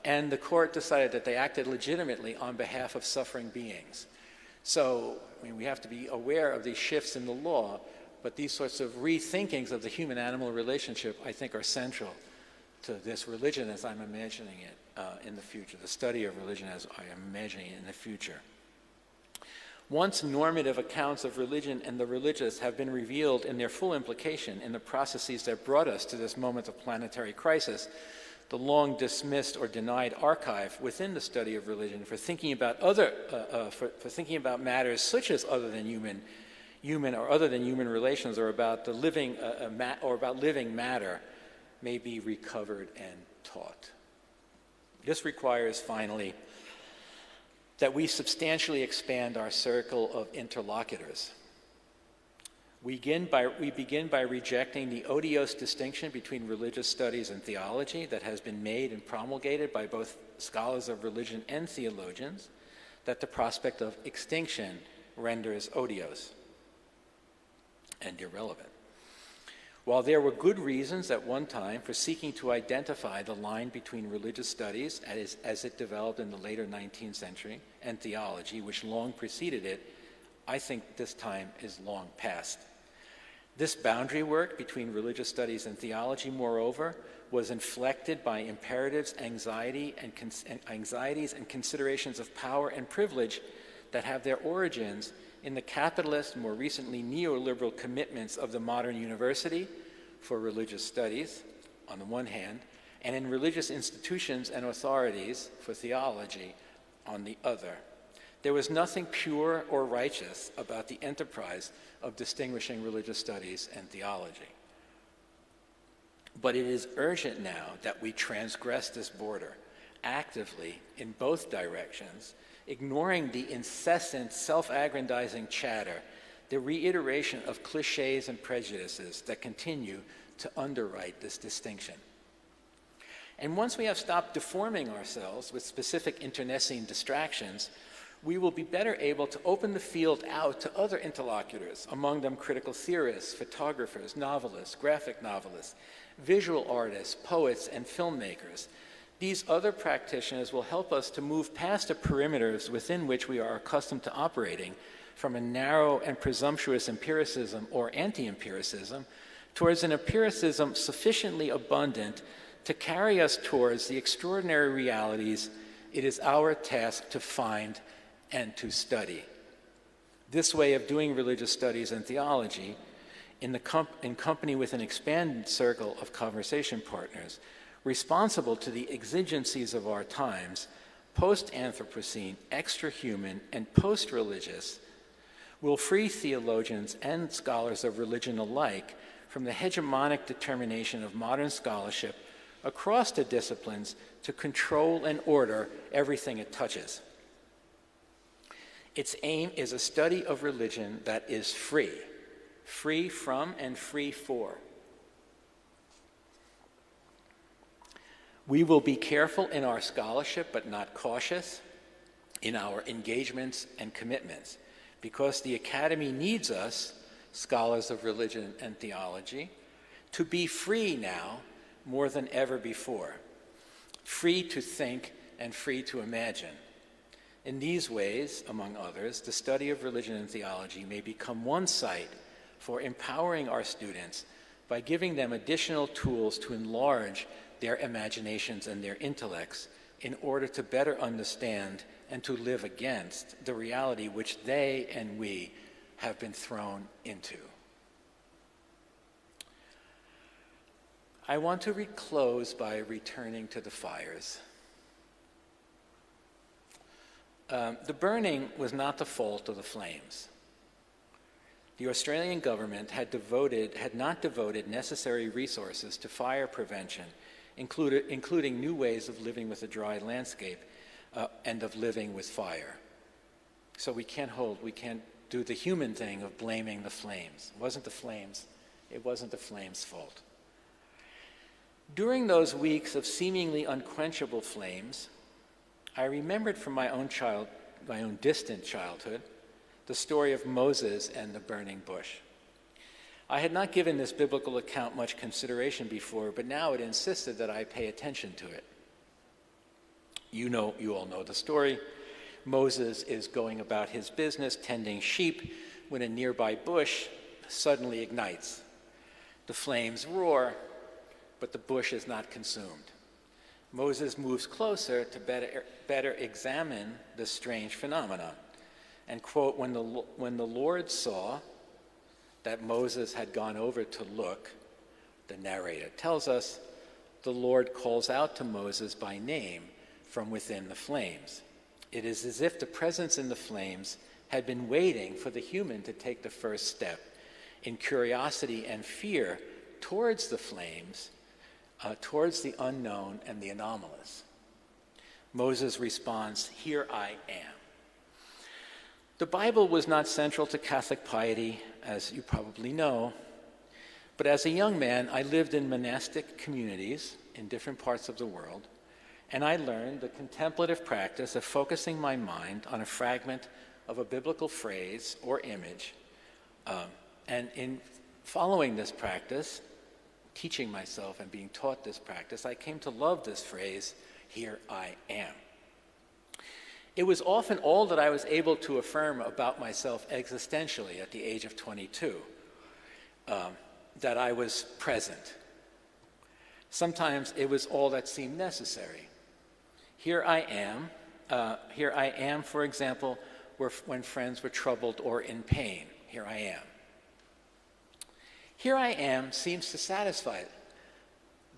And the court decided that they acted legitimately on behalf of suffering beings. So, we have to be aware of these shifts in the law, but these sorts of rethinkings of the human-animal relationship, I think, are central to this religion as I'm imagining it in the future, the study of religion as I am imagining it in the future. Once normative accounts of religion and the religious have been revealed in their full implication in the processes that brought us to this moment of planetary crisis, the long dismissed or denied archive within the study of religion for thinking about thinking about matters such as other than human or other than human relations, or about the living living matter, may be recovered and taught. This requires, finally, that we substantially expand our circle of interlocutors. We begin by rejecting the odious distinction between religious studies and theology that has been made and promulgated by both scholars of religion and theologians, that the prospect of extinction renders odious and irrelevant. While there were good reasons at one time for seeking to identify the line between religious studies as it developed in the later 19th century and theology, which long preceded it, I think this time is long past. This boundary work between religious studies and theology, moreover, was inflected by imperatives, anxieties, and considerations of power and privilege that have their origins in the capitalist, more recently neoliberal commitments of the modern university for religious studies, on the one hand, and in religious institutions and authorities for theology, on the other. There was nothing pure or righteous about the enterprise of distinguishing religious studies and theology. But it is urgent now that we transgress this border actively in both directions, ignoring the incessant self-aggrandizing chatter, the reiteration of cliches and prejudices that continue to underwrite this distinction. And once we have stopped deforming ourselves with specific internecine distractions, we will be better able to open the field out to other interlocutors, among them critical theorists, photographers, novelists, graphic novelists, visual artists, poets, and filmmakers. These other practitioners will help us to move past the perimeters within which we are accustomed to operating, from a narrow and presumptuous empiricism or anti-empiricism towards an empiricism sufficiently abundant to carry us towards the extraordinary realities it is our task to find and to study. This way of doing religious studies and theology, in company with an expanded circle of conversation partners, responsible to the exigencies of our times, post-Anthropocene, extra-human, and post-religious, will free theologians and scholars of religion alike from the hegemonic determination of modern scholarship across the disciplines to control and order everything it touches. Its aim is a study of religion that is free, free from and free for. We will be careful in our scholarship, but not cautious in our engagements and commitments, because the Academy needs us, scholars of religion and theology, to be free now more than ever before, free to think and free to imagine. In these ways, among others, the study of religion and theology may become one site for empowering our students by giving them additional tools to enlarge their imaginations and their intellects in order to better understand and to live against the reality which they and we have been thrown into. I want to close by returning to the fires. The burning was not the fault of the flames. The Australian government had not devoted necessary resources to fire prevention, including new ways of living with a dry landscape and of living with fire. So we can't do the human thing of blaming the flames. It wasn't the flames' fault. During those weeks of seemingly unquenchable flames, I remembered from my own distant childhood, the story of Moses and the burning bush. I had not given this biblical account much consideration before, but now it insisted that I pay attention to it. You all know the story. Moses is going about his business, tending sheep, when a nearby bush suddenly ignites. The flames roar, but the bush is not consumed. Moses moves closer to better examine this strange phenomenon. And, quote, when the Lord saw that Moses had gone over to look, the narrator tells us, the Lord calls out to Moses by name from within the flames. It is as if the presence in the flames had been waiting for the human to take the first step in curiosity and fear towards the flames, towards the unknown and the anomalous. Moses responds, "Here I am." The Bible was not central to Catholic piety, as you probably know, but as a young man, I lived in monastic communities in different parts of the world, and I learned the contemplative practice of focusing my mind on a fragment of a biblical phrase or image, and in following this practice, teaching myself and being taught this practice, I came to love this phrase, "Here I am." It was often all that I was able to affirm about myself existentially at the age of 22, that I was present. Sometimes it was all that seemed necessary. Here I am, for example, when friends were troubled or in pain. Here I am. Here I am seems to satisfy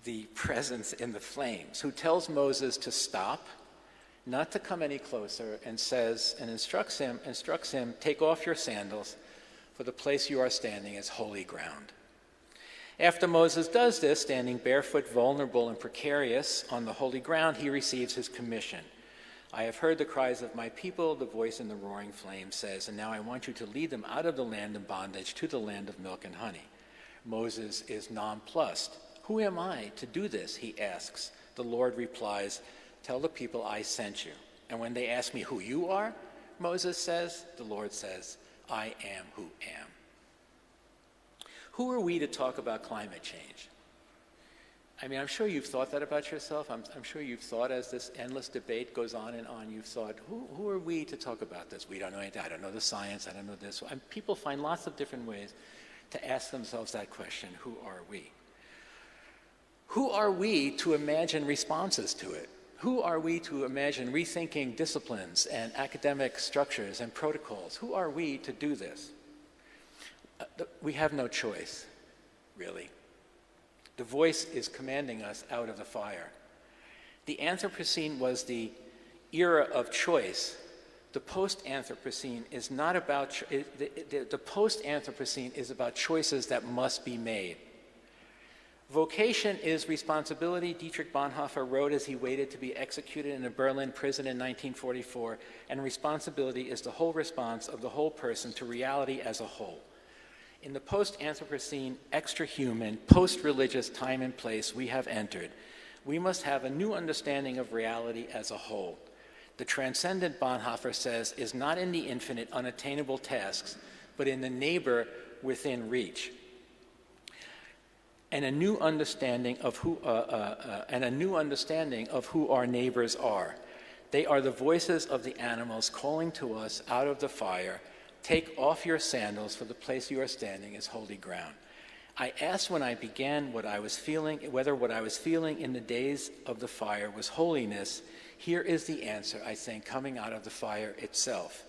the presence in the flames, who tells Moses to stop, not to come any closer, and instructs him, take off your sandals, for the place you are standing is holy ground. After Moses does this, standing barefoot, vulnerable, and precarious on the holy ground, he receives his commission. I have heard the cries of my people, the voice in the roaring flame says, and now I want you to lead them out of the land of bondage to the land of milk and honey. Moses is nonplussed. Who am I to do this, he asks. The Lord replies, tell the people I sent you. And when they ask me who you are, Moses says, the Lord says, I am who am. Who are we to talk about climate change? I mean, I'm sure you've thought that about yourself. I'm sure you've thought, as this endless debate goes on and on, you've thought, who are we to talk about this? We don't know anything. I don't know the science. I don't know this. And people find lots of different ways to ask themselves that question, who are we? Who are we to imagine responses to it? Who are we to imagine rethinking disciplines and academic structures and protocols? Who are we to do this? We have no choice, really. The voice is commanding us out of the fire. The Anthropocene was the era of choice. The post-Anthropocene is not about, the post-Anthropocene is about choices that must be made. Vocation is responsibility, Dietrich Bonhoeffer wrote as he waited to be executed in a Berlin prison in 1944, and responsibility is the whole response of the whole person to reality as a whole. In the post-Anthropocene, extra-human, post-religious time and place we have entered, we must have a new understanding of reality as a whole. The transcendent, Bonhoeffer says, is not in the infinite, unattainable tasks, but in the neighbor within reach. And a new understanding of who our neighbors are. They are the voices of the animals calling to us out of the fire. Take off your sandals, for the place you are standing is holy ground. I asked when I began what I was feeling, whether what I was feeling in the days of the fire was holiness. Here is the answer, I think, coming out of the fire itself.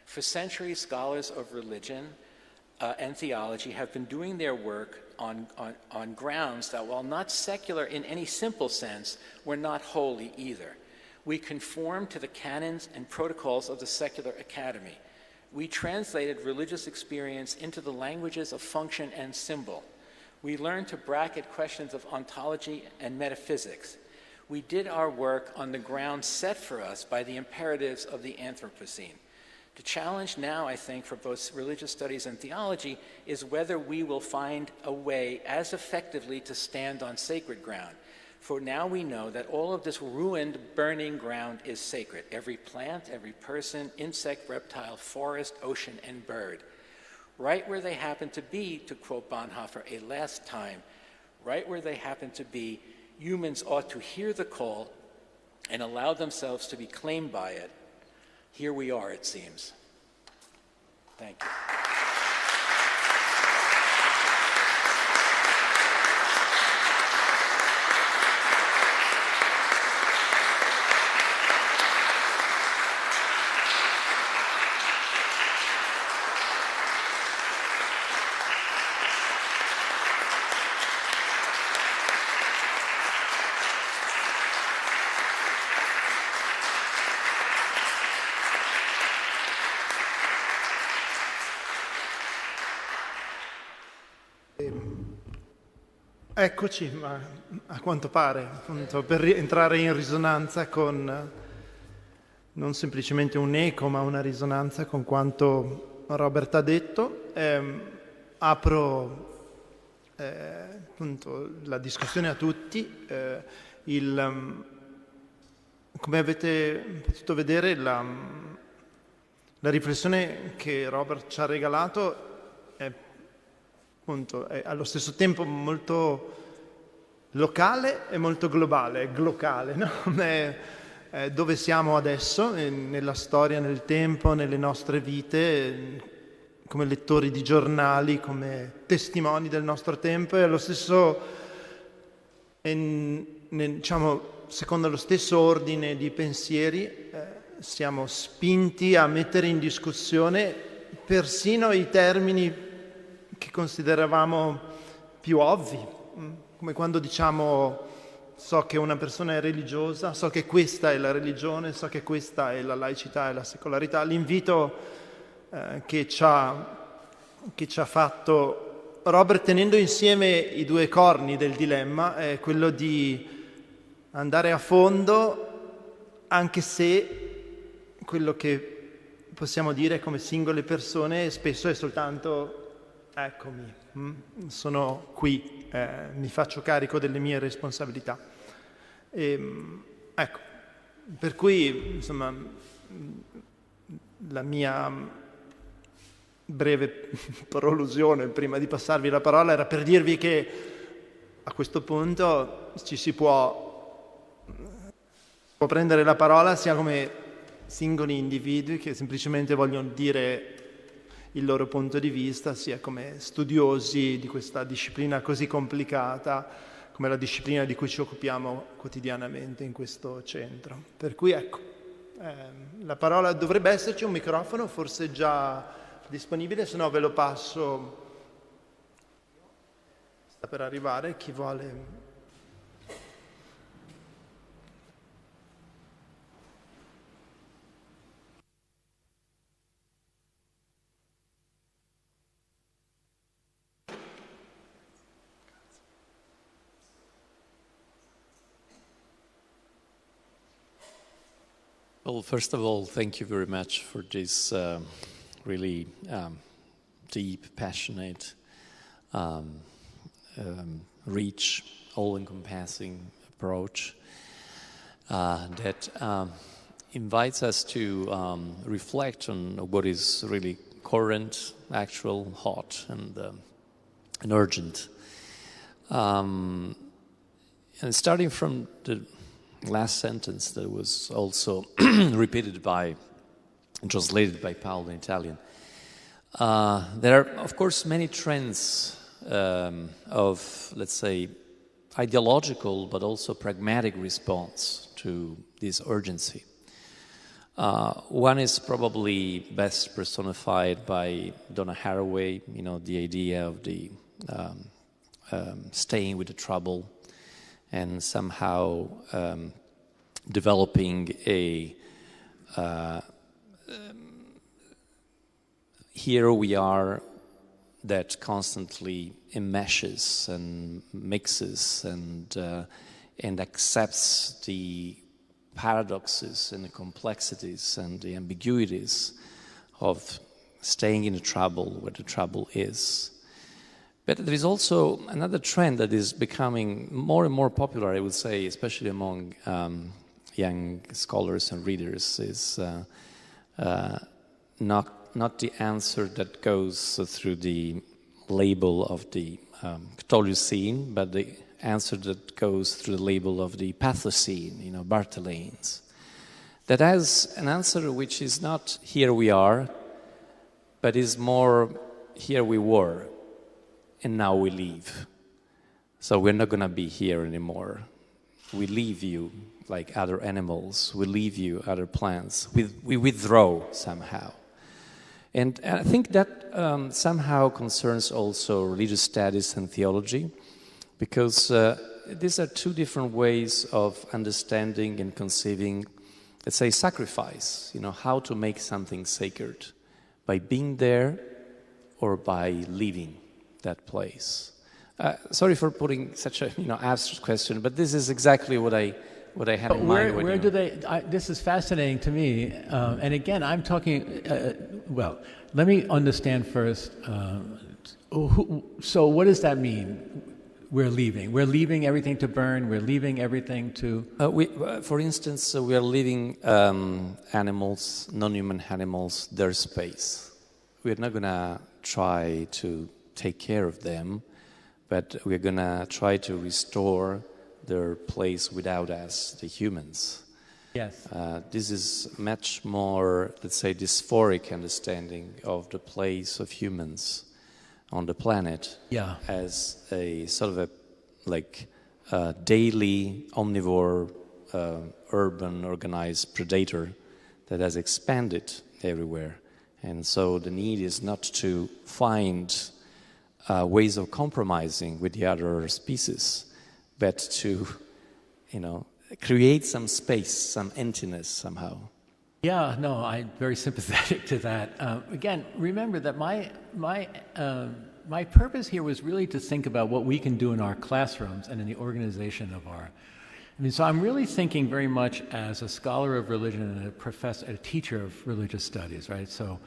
For centuries, scholars of religion and theology have been doing their work on grounds that, while not secular in any simple sense, were not holy either. We conform to the canons and protocols of the secular academy. We translated religious experience into the languages of function and symbol. We learned to bracket questions of ontology and metaphysics. We did our work on the ground set for us by the imperatives of the Anthropocene. The challenge now, I think, for both religious studies and theology is whether we will find a way as effectively to stand on sacred ground. For now we know that all of this ruined, burning ground is sacred. Every plant, every person, insect, reptile, forest, ocean, and bird. Right where they happen to be, to quote Bonhoeffer a last time, right where they happen to be, humans ought to hear the call and allow themselves to be claimed by it. Here we are, it seems. Thank you. Eccoci, ma a quanto pare, appunto, per entrare in risonanza con non semplicemente un eco, ma una risonanza con quanto Robert ha detto, apro appunto la discussione a tutti. Come avete potuto vedere, la riflessione che Robert ci ha regalato è allo stesso tempo molto locale e molto globale, è glocale, no? È dove siamo adesso, nella storia, nel tempo, nelle nostre vite, come lettori di giornali, come testimoni del nostro tempo, e allo stesso, diciamo, secondo lo stesso ordine di pensieri, siamo spinti a mettere in discussione persino i termini che consideravamo più ovvi, come quando diciamo so che una persona è religiosa, so che questa è la religione, so che questa è la laicità e la secolarità. L'invito che ci ha fatto Robert, tenendo insieme i due corni del dilemma, è quello di andare a fondo, anche se quello che possiamo dire come singole persone spesso è soltanto eccomi, sono qui, mi faccio carico delle mie responsabilità. Ecco, per cui, insomma, la mia breve prolusione prima di passarvi la parola era per dirvi che a questo punto ci si può prendere la parola sia come singoli individui che semplicemente vogliono dire il loro punto di vista, sia come studiosi di questa disciplina così complicata come la disciplina di cui ci occupiamo quotidianamente in questo centro. Per cui ecco, la parola, dovrebbe esserci un microfono, forse già disponibile, se no ve lo passo. Sta per arrivare, chi vuole. Well, first of all, thank you very much for this really deep, passionate, rich, all-encompassing approach that invites us to reflect on what is really current, actual, hot, and urgent. And starting from the last sentence that was also repeated by, translated by Paolo in Italian. There are, of course, many trends of, let's say, ideological but also pragmatic response to this urgency. One is probably best personified by Donna Haraway, the idea of the staying with the trouble, and somehow developing a here we are that constantly enmeshes and mixes and accepts the paradoxes and the complexities and the ambiguities of staying in the trouble where the trouble is. But there is also another trend that is becoming more and more popular, I would say, especially among young scholars and readers, is not the answer that goes through the label of the Catholicism, but the answer that goes through the label of the Pathocene, Bartholin's. That has an answer which is not here we are, but is more here we were. And now we leave. So we're not going to be here anymore. We leave you like other animals. We leave you other plants. We withdraw somehow. And I think that somehow concerns also religious studies and theology, because these are two different ways of understanding and conceiving, let's say, sacrifice, how to make something sacred, by being there or by leaving that place. Sorry for putting such a abstract question, but this is exactly what I had in mind. Where do they? This is fascinating to me, and again, I'm talking. Well, let me understand first. So, what does that mean? We're leaving. We're leaving everything to burn. We're leaving everything to. For instance, we are leaving animals, non-human animals, their space. We're not going to try to take care of them, but we're going to try to restore their place without us, the humans. Yes. This is much more, let's say, dysphoric understanding of the place of humans on the planet as a sort of a daily omnivore, urban, organized predator that has expanded everywhere. And so the need is not to find ways of compromising with the other species, but to, create some space, some emptiness somehow. Yeah, no, I'm very sympathetic to that. Again, remember that my purpose here was really to think about what we can do in our classrooms and in the organization of our. So I'm really thinking very much as a scholar of religion and a teacher of religious studies, right? So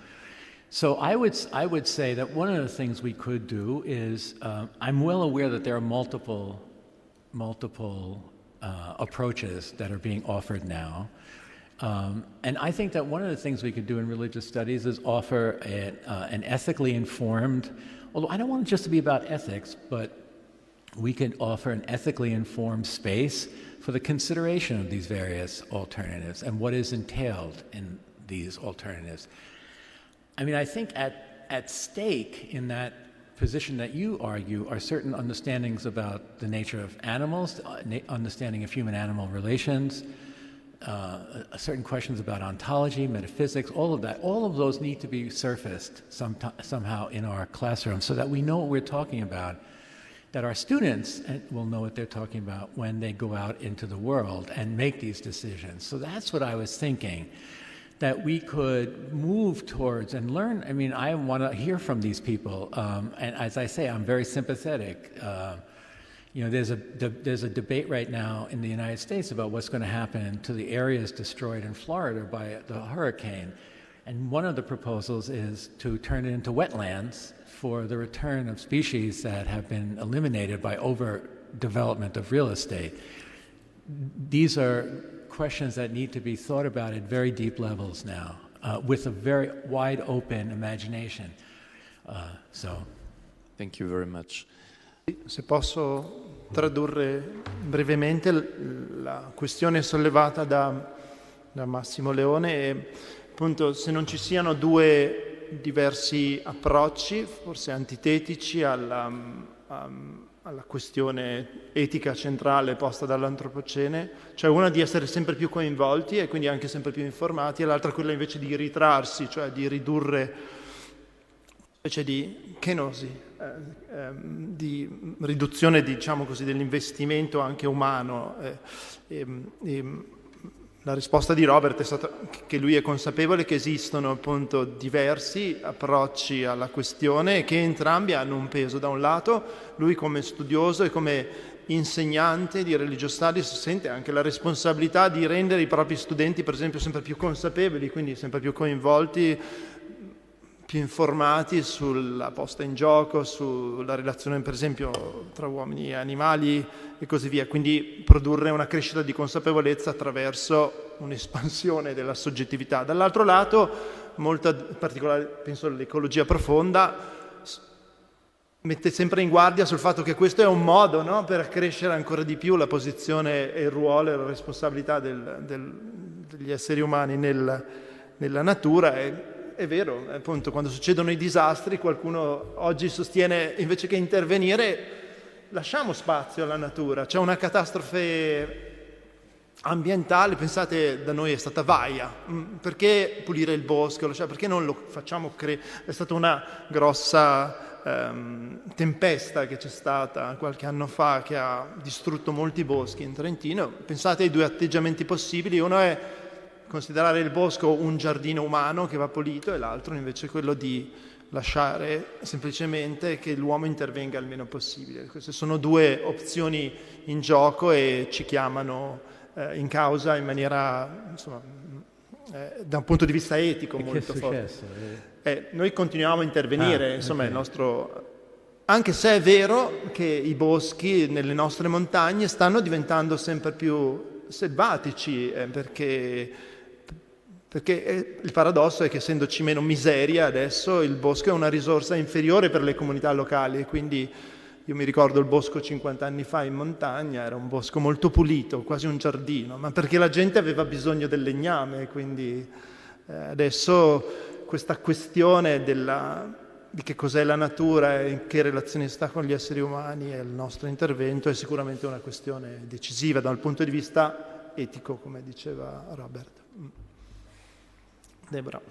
I would say that one of the things we could do is I'm well aware that there are multiple approaches that are being offered now. And I think that one of the things we could do in religious studies is offer an ethically informed, although I don't want it just to be about ethics, but we could offer an ethically informed space for the consideration of these various alternatives and what is entailed in these alternatives. I mean, I think at at stake in that position that you argue are certain understandings about the nature of animals, understanding of human-animal relations, certain questions about ontology, metaphysics, all of that. All of those need to be surfaced somehow in our classroom so that we know what we're talking about, that our students will know what they're talking about when they go out into the world and make these decisions. So that's what I was thinking, that we could move towards and learn. I mean, I want to hear from these people. And as I say, I'm very sympathetic. You know, there's a debate right now in the United States about what's going to happen to the areas destroyed in Florida by the hurricane. And one of the proposals is to turn it into wetlands for the return of species that have been eliminated by overdevelopment of real estate. These are questions that need to be thought about at very deep levels now, with a very wide open imagination. Thank you very much. Se posso tradurre brevemente la questione sollevata da Massimo Leone è appunto se non ci siano due diversi approcci, forse antitetici alla questione etica centrale posta dall'antropocene, cioè una di essere sempre più coinvolti e quindi anche sempre più informati, e l'altra quella invece di ritrarsi, cioè di ridurre una specie di kenosi, di riduzione, diciamo così, dell'investimento anche umano. La risposta di Robert è stata che lui è consapevole che esistono appunto diversi approcci alla questione e che entrambi hanno un peso. Da un lato, lui come studioso e come insegnante di Religious Studies sente anche la responsabilità di rendere i propri studenti, per esempio, sempre più consapevoli, quindi sempre più coinvolti, più informati sulla posta in gioco, sulla relazione, per esempio, tra uomini e animali e così via. Quindi produrre una crescita di consapevolezza attraverso un'espansione della soggettività. Dall'altro lato, molta, in particolare penso all'ecologia profonda, mette sempre in guardia sul fatto che questo è un modo, no, per accrescere ancora di più la posizione e il ruolo e la responsabilità degli esseri umani nella natura. È vero, appunto, quando succedono i disastri qualcuno oggi sostiene invece che intervenire lasciamo spazio alla natura. C'è una catastrofe ambientale, pensate, da noi è stata Vaia, perché pulire il bosco, perché non lo facciamo è stata una grossa tempesta che c'è stata qualche anno fa che ha distrutto molti boschi in Trentino. Pensate ai due atteggiamenti possibili, uno è considerare il bosco un giardino umano che va pulito e l'altro invece quello di lasciare semplicemente che l'uomo intervenga il meno possibile. Queste sono due opzioni in gioco e ci chiamano in causa in maniera, insomma, da un punto di vista etico molto forte. Noi continuiamo a intervenire, insomma, il nostro... Anche se è vero che i boschi nelle nostre montagne stanno diventando sempre più selvatici, perché il paradosso è che essendoci meno miseria adesso il bosco è una risorsa inferiore per le comunità locali, quindi io mi ricordo il bosco 50 anni fa in montagna, era un bosco molto pulito, quasi un giardino, ma perché la gente aveva bisogno del legname, quindi adesso questa questione di che cos'è la natura e in che relazione sta con gli esseri umani e il nostro intervento è sicuramente una questione decisiva dal punto di vista etico, come diceva Robert. Deborah.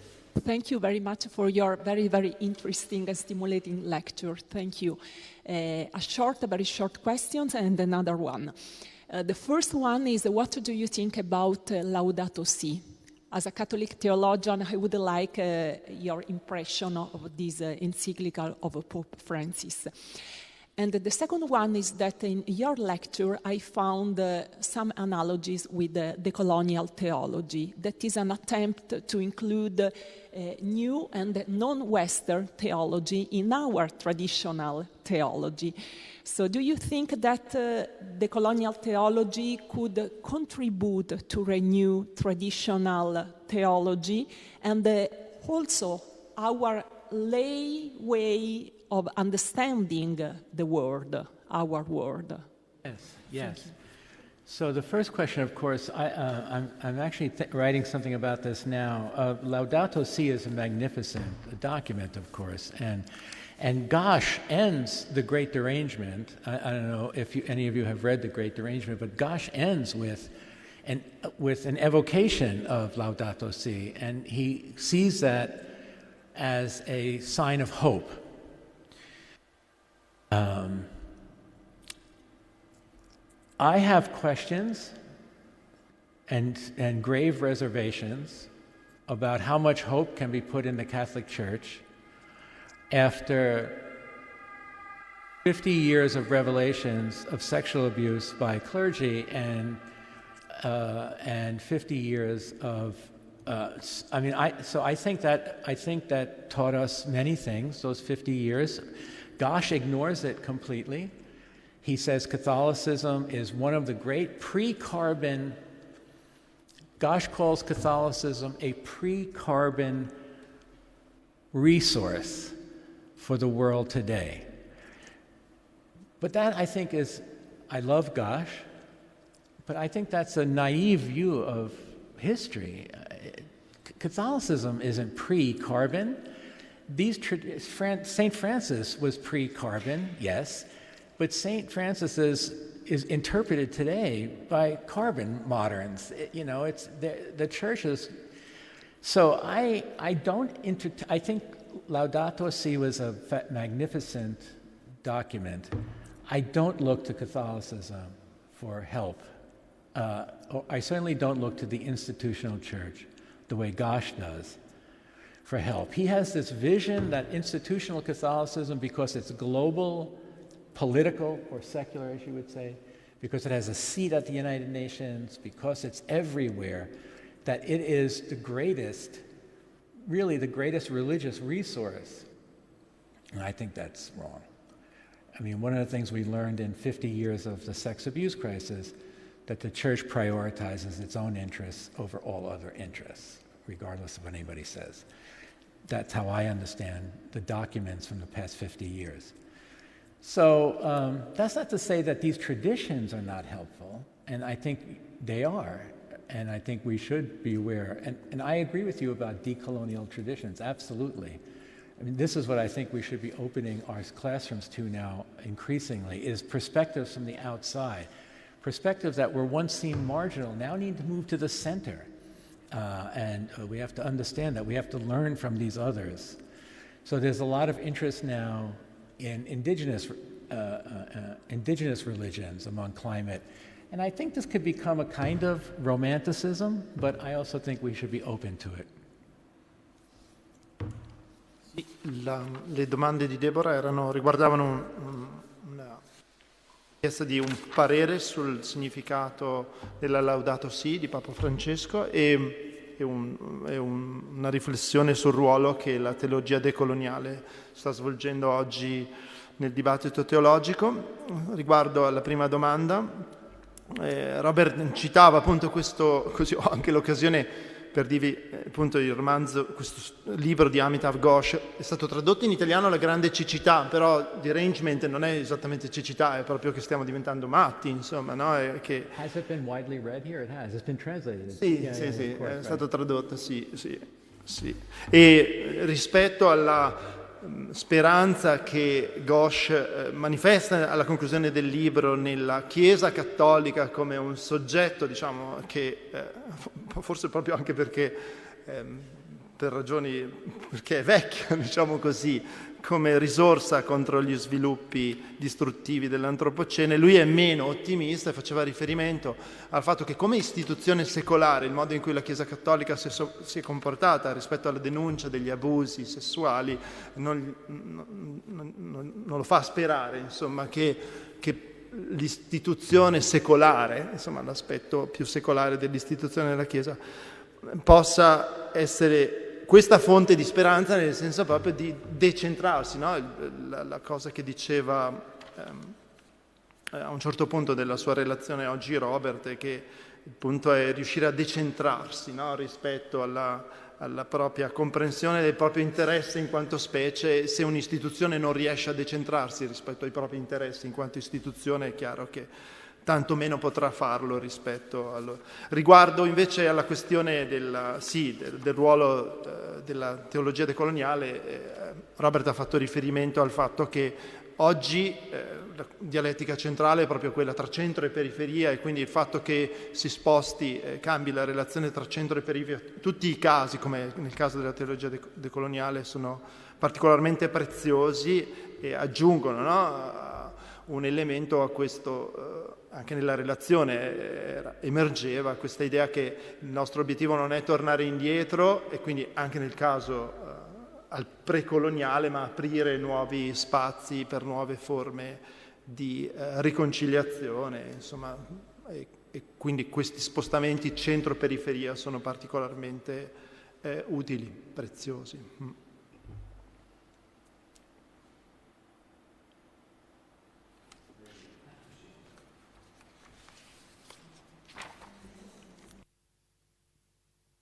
Thank you very much for your very, very interesting and stimulating lecture. Thank you. Very short questions and another one. The first one is, what do you think about Laudato Si? As a Catholic theologian, I would like your impression of this encyclical of Pope Francis. And the second one is that in your lecture, I found some analogies with the colonial theology. That is an attempt to include new and non-Western theology in our traditional theology. So do you think that the colonial theology could contribute to renew traditional theology and also our lay way of understanding the world, our world? Yes. So the first question, of course, I'm actually writing something about this now. Laudato Si is a magnificent document, of course, and Gosh ends the Great Derangement. I don't know if any of you have read the Great Derangement, but Gosh ends with an evocation of Laudato Si, and he sees that as a sign of hope. I have questions and grave reservations about how much hope can be put in the Catholic Church after 50 years of revelations of sexual abuse by clergy and 50 years of I think that taught us many things, those 50 years. Gosh ignores it completely. He says Catholicism is one of the great pre-carbon, Gosh calls Catholicism a pre-carbon resource for the world today. But that, I think, I love Gosh, but I think that's a naive view of history. Catholicism isn't pre-carbon. St. Francis was pre-carbon, yes, but St. Francis is interpreted today by carbon moderns. It's the church is. So I think Laudato Si was a magnificent document. I don't look to Catholicism for help. I certainly don't look to the institutional church the way Gosh does for help. He has this vision that institutional Catholicism, because it's global, political, or secular, as you would say, because it has a seat at the United Nations, because it's everywhere, that it is the greatest, really the greatest religious resource. And I think that's wrong. I mean, one of the things we learned in 50 years of the sex abuse crisis, that the church prioritizes its own interests over all other interests, regardless of what anybody says. That's how I understand the documents from the past 50 years. So that's not to say that these traditions are not helpful, and I think they are, and I think we should be aware. And I agree with you about decolonial traditions, absolutely. I mean, this is what I think we should be opening our classrooms to now increasingly, is perspectives from the outside. Perspectives that were once seen marginal now need to move to the center. And we have to understand that. We have to learn from these others. So there's a lot of interest now in indigenous religions among climate. And I think this could become a kind of romanticism, but I also think we should be open to it. Le domande di Deborah riguardavano una richiesta di un parere sul significato della Laudato Si di Papa Francesco e una riflessione sul ruolo che la teologia decoloniale sta svolgendo oggi nel dibattito teologico. Riguardo alla prima domanda, Robert citava appunto questo, così ho anche l'occasione per dirvi appunto il romanzo, questo libro di Amitav Ghosh è stato tradotto in italiano La grande cecità, però derangement non è esattamente cecità, è proprio che stiamo diventando matti, insomma, no? Che... Has it been widely read here? It has. It's been translated. Sì, sì, è stato tradotto, sì. E rispetto alla speranza che Ghosh manifesta alla conclusione del libro nella Chiesa cattolica come un soggetto, diciamo, che forse proprio anche perché per ragioni perché è vecchio, diciamo così, come risorsa contro gli sviluppi distruttivi dell'antropocene, lui è meno ottimista e faceva riferimento al fatto che come istituzione secolare il modo in cui la Chiesa cattolica si è comportata rispetto alla denuncia degli abusi sessuali non lo fa sperare, insomma, che l'istituzione secolare, insomma l'aspetto più secolare dell'istituzione della Chiesa, possa essere questa fonte di speranza, nel senso proprio di decentrarsi, no? La cosa che diceva a un certo punto della sua relazione oggi Robert è che il punto è riuscire a decentrarsi, no? Rispetto alla propria comprensione del proprio interesse in quanto specie. Se un'istituzione non riesce a decentrarsi rispetto ai propri interessi in quanto istituzione, è chiaro che tanto meno potrà farlo riguardo invece alla questione del ruolo della teologia decoloniale. Robert ha fatto riferimento al fatto che oggi la dialettica centrale è proprio quella tra centro e periferia, e quindi il fatto che si sposti, cambi la relazione tra centro e periferia, tutti i casi, come nel caso della teologia decoloniale, sono particolarmente preziosi e aggiungono, no, un elemento a questo. Anche nella relazione emergeva questa idea che il nostro obiettivo non è tornare indietro, e quindi anche nel caso al precoloniale, ma aprire nuovi spazi per nuove forme di riconciliazione, insomma, e quindi questi spostamenti centro-periferia sono particolarmente utili, preziosi.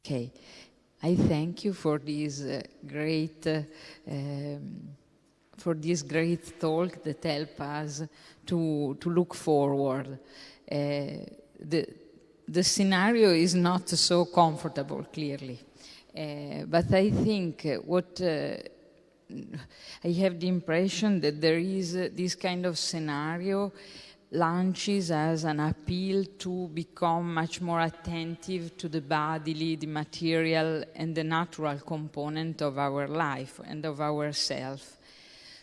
Okay, I thank you for this great talk that help us to look forward. The scenario is not so comfortable, clearly, but I think I have the impression that there is this kind of scenario launches as an appeal to become much more attentive to the bodily, the material, and the natural component of our life and of ourselves.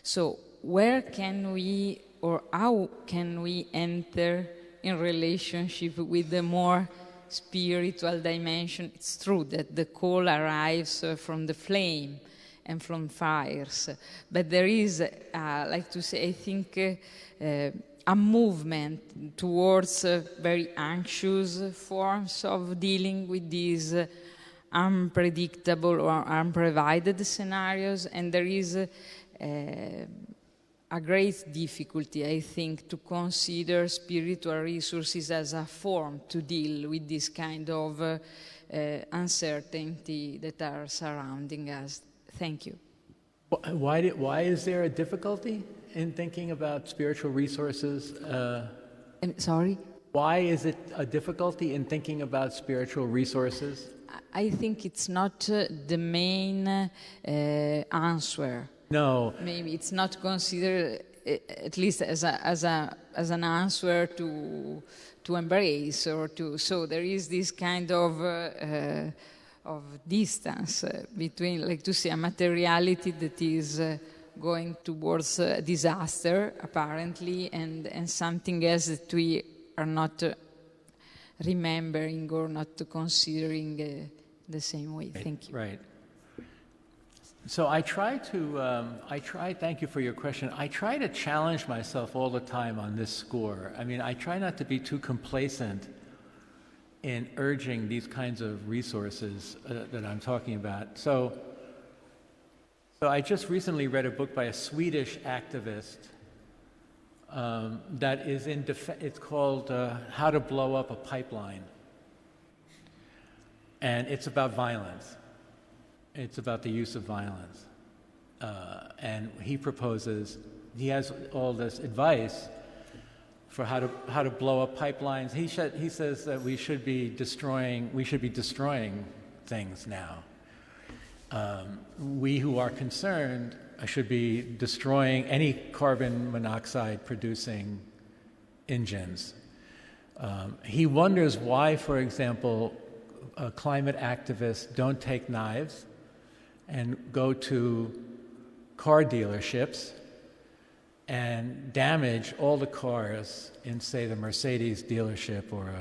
So where can we, or how can we enter in relationship with the more spiritual dimension? It's true that the call arrives from the flame and from fires, but there is, like to say, I think, a movement towards very anxious forms of dealing with these unpredictable or unprovided scenarios, and there is a great difficulty, I think, to consider spiritual resources as a form to deal with this kind of uncertainty that are surrounding us. Thank you. Why is there a difficulty in thinking about spiritual resources? Sorry? Why is it a difficulty in thinking about spiritual resources? I think it's not the main answer. No. Maybe it's not considered, at least as an answer to embrace or to. So there is this kind of distance between, like to say, a materiality that is going towards disaster, apparently, and something else that we are not remembering or not considering the same way. Thank you. Right. So thank you for your question. I try to challenge myself all the time on this score. I mean, I try not to be too complacent in urging these kinds of resources that I'm talking about. So I just recently read a book by a Swedish activist that is it's called How to Blow Up a Pipeline. And it's about violence. It's about the use of violence. And he has all this advice for how to blow up pipelines. He says that we should be destroying things now. We who are concerned should be destroying any carbon monoxide producing engines. He wonders why, for example, climate activists don't take knives and go to car dealerships and damage all the cars in, say, the Mercedes dealership or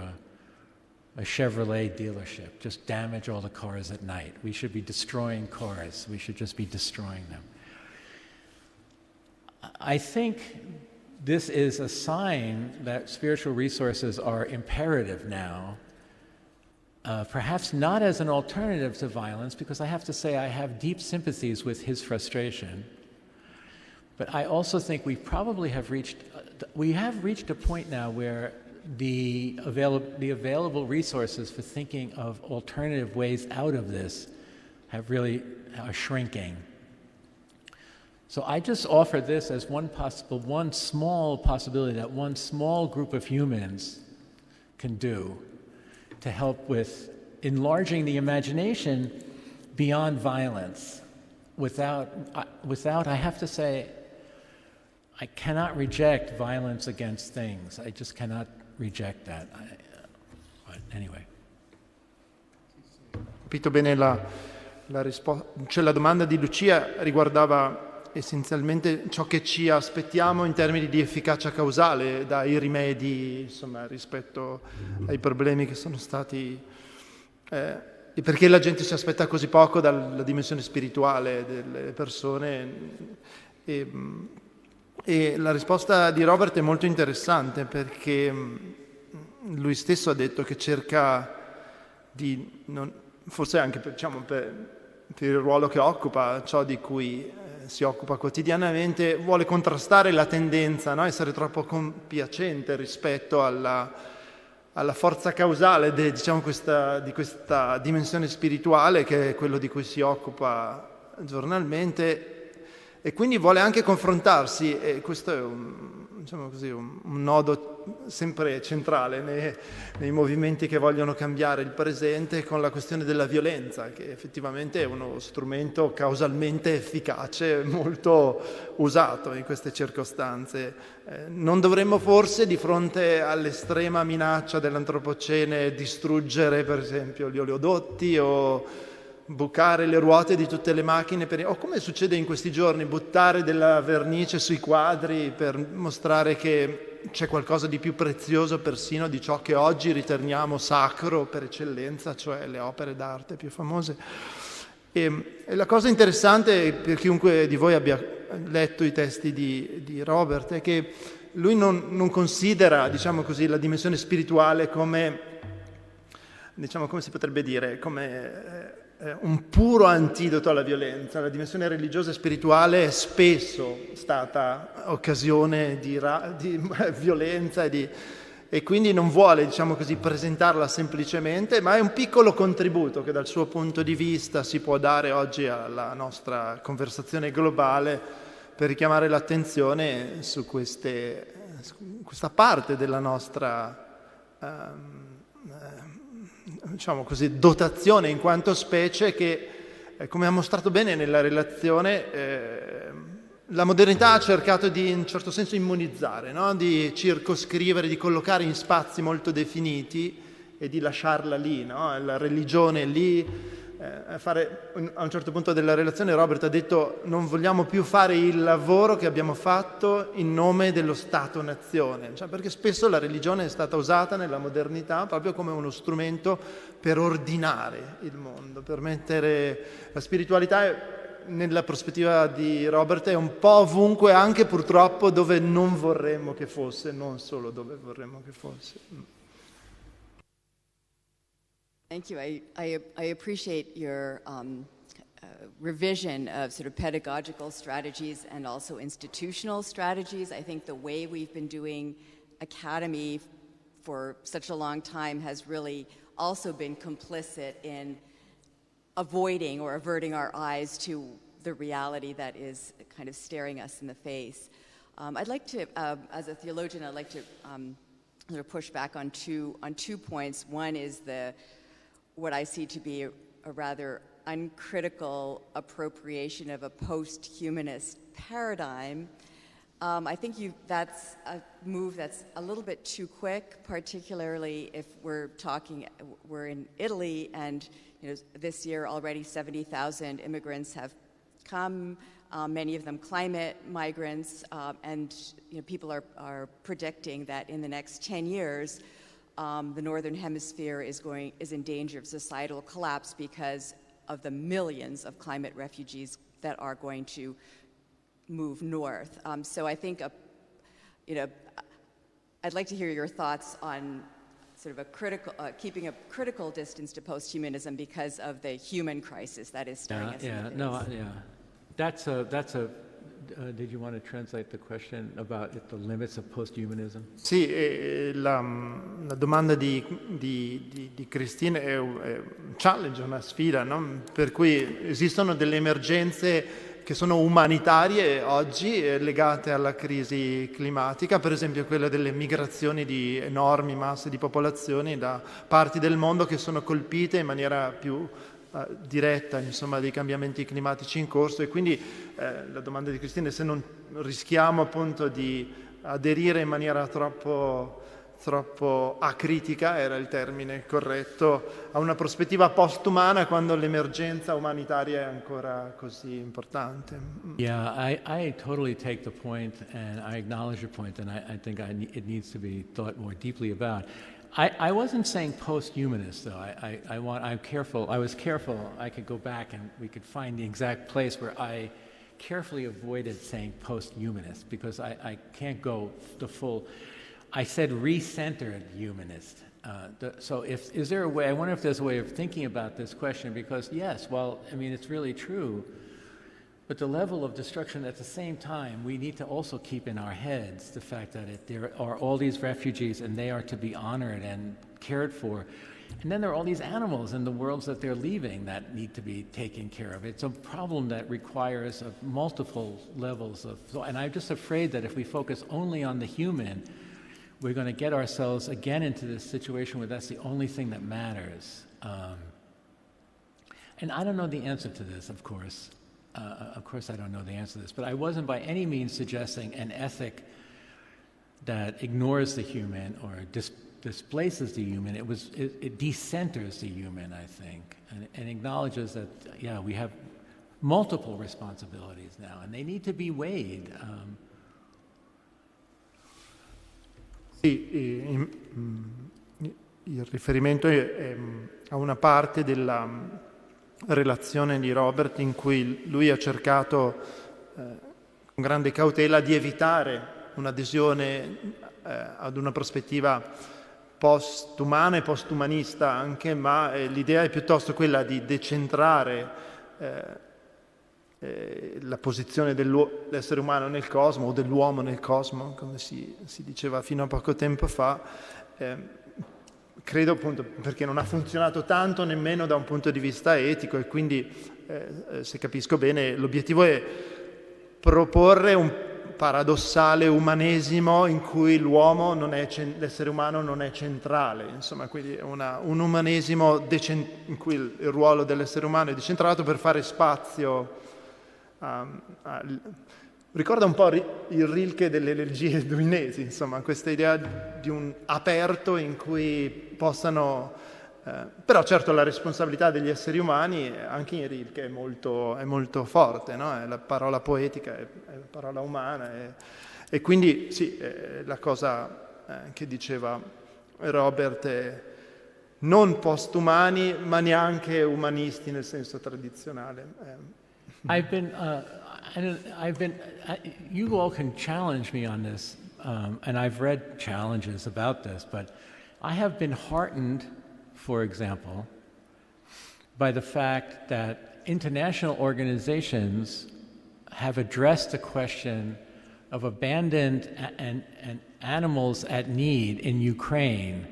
a Chevrolet dealership. Just damage all the cars at night. We should be destroying cars. We should just be destroying them. I think this is a sign that spiritual resources are imperative now, perhaps not as an alternative to violence, because I have to say I have deep sympathies with his frustration. But I also think we probably have reached a point now where the available resources for thinking of alternative ways out of this are shrinking. So I just offer this as one small possibility that one small group of humans can do to help with enlarging the imagination beyond violence. Without, I have to say, I cannot reject violence against things. I just cannot reject that. But anyway. Capito bene la risposta, cioè la domanda di Lucia riguardava essenzialmente ciò che ci aspettiamo in termini di efficacia causale dai rimedi, insomma, rispetto ai problemi che sono stati, e perché la gente si aspetta così poco dalla dimensione spirituale delle persone. E la risposta di Robert è molto interessante, perché lui stesso ha detto che cerca di, forse anche per il ruolo che occupa, ciò di cui si occupa quotidianamente, vuole contrastare la tendenza, no? Essere troppo compiacente rispetto alla forza causale di questa dimensione spirituale, che è quello di cui si occupa giornalmente, e quindi vuole anche confrontarsi, e questo è un nodo sempre centrale nei movimenti che vogliono cambiare il presente, con la questione della violenza, che effettivamente è uno strumento causalmente efficace, molto usato in queste circostanze. Non dovremmo forse, di fronte all'estrema minaccia dell'antropocene, distruggere per esempio gli oleodotti o bucare le ruote di tutte le macchine, o come succede in questi giorni, buttare della vernice sui quadri per mostrare che c'è qualcosa di più prezioso persino di ciò che oggi riteniamo sacro per eccellenza, cioè le opere d'arte più famose. E la cosa interessante, per chiunque di voi abbia letto i testi di Robert, è che lui non considera, diciamo così, la dimensione spirituale come, come si potrebbe dire, come un puro antidoto alla violenza. La dimensione religiosa e spirituale è spesso stata occasione di violenza e quindi non vuole, diciamo così, presentarla semplicemente, ma è un piccolo contributo che dal suo punto di vista si può dare oggi alla nostra conversazione globale, per richiamare l'attenzione su questa parte della nostra diciamo così, dotazione in quanto specie, che, come ha mostrato bene nella relazione, la modernità ha cercato di, in un certo senso, immunizzare, no? Di circoscrivere, di collocare in spazi molto definiti e di lasciarla lì, no? La religione lì. A un certo punto della relazione Robert ha detto: non vogliamo più fare il lavoro che abbiamo fatto in nome dello Stato-nazione, cioè, perché spesso la religione è stata usata nella modernità proprio come uno strumento per ordinare il mondo, per mettere la spiritualità, nella prospettiva di Robert, è un po' ovunque, anche purtroppo dove non vorremmo che fosse, non solo dove vorremmo che fosse. Thank you. I appreciate your revision of sort of pedagogical strategies and also institutional strategies. I think the way we've been doing academy for such a long time has really also been complicit in avoiding or averting our eyes to the reality that is kind of staring us in the face. I'd like to, as a theologian, I'd like to sort of push back on two points. One is what I see to be a rather uncritical appropriation of a post-humanist paradigm. I think that's a move that's a little bit too quick, particularly if we're in Italy, and this year already 70,000 immigrants have come, many of them climate migrants, and people are predicting that in the next 10 years, the Northern Hemisphere is in danger of societal collapse because of the millions of climate refugees that are going to move north. So I think, I'd like to hear your thoughts on sort of keeping a critical distance to post-humanism because of the human crisis that is staring us in the face. That's a did you want to translate the question about the limits of post-humanism? Sì, la domanda di Christine è un challenge, una sfida, no? Per cui esistono delle emergenze che sono umanitarie oggi legate alla crisi climatica, per esempio quella delle migrazioni di enormi masse di popolazioni da parti del mondo che sono colpite in maniera più diretta, insomma, dei cambiamenti climatici in corso. E quindi la domanda di Cristina è se non rischiamo appunto di aderire in maniera troppo acritica, era il termine corretto, a una prospettiva postumana quando l'emergenza umanitaria è ancora così importante. Yeah, I totally take the point, and I acknowledge your point, and I think it needs to be thought more deeply about. I wasn't saying post-humanist, though. I'm careful. I was careful. I could go back and we could find the exact place where I carefully avoided saying post-humanist, because I can't go the full. I said re-centered humanist. So is there a way, I wonder if there's a way of thinking about this question, because yes, well, I mean, it's really true, but the level of destruction at the same time, we need to also keep in our heads the fact that there are all these refugees and they are to be honored and cared for. And then there are all these animals in the worlds that they're leaving that need to be taken care of. It's a problem that requires multiple levels of thought. And I'm just afraid that if we focus only on the human, we're going to get ourselves again into this situation where that's the only thing that matters. And I don't know the answer to this, of course. Of course I don't know the answer to this, but I wasn't by any means suggesting an ethic that ignores the human or displaces the human. It decenters the human, I think, and acknowledges that, yeah, we have multiple responsibilities now, and they need to be weighed. Sì, il riferimento è a una parte della relazione di Robert in cui lui ha cercato con grande cautela di evitare un'adesione ad una prospettiva postumana e postumanista anche, ma l'idea è piuttosto quella di decentrare la posizione dell'essere umano nel cosmo o dell'uomo nel cosmo, come si diceva fino a poco tempo fa. Credo appunto perché non ha funzionato tanto nemmeno da un punto di vista etico, e quindi, se capisco bene, l'obiettivo è proporre un paradossale umanesimo in cui l'essere umano non è centrale, insomma, quindi un umanesimo in cui il ruolo dell'essere umano è decentrato per fare spazio ricorda un po' il Rilke delle elegie duinesi, insomma, questa idea di un aperto in cui possano però certo la responsabilità degli esseri umani anche in Rilke è molto forte, no? È la parola poetica, è la parola umana, e quindi sì, la cosa che diceva Robert è non postumani ma neanche umanisti nel senso tradizionale. You all can challenge me on this, and I've read challenges about this, but I have been heartened, for example, by the fact that international organizations have addressed the question of abandoned and animals at need in Ukraine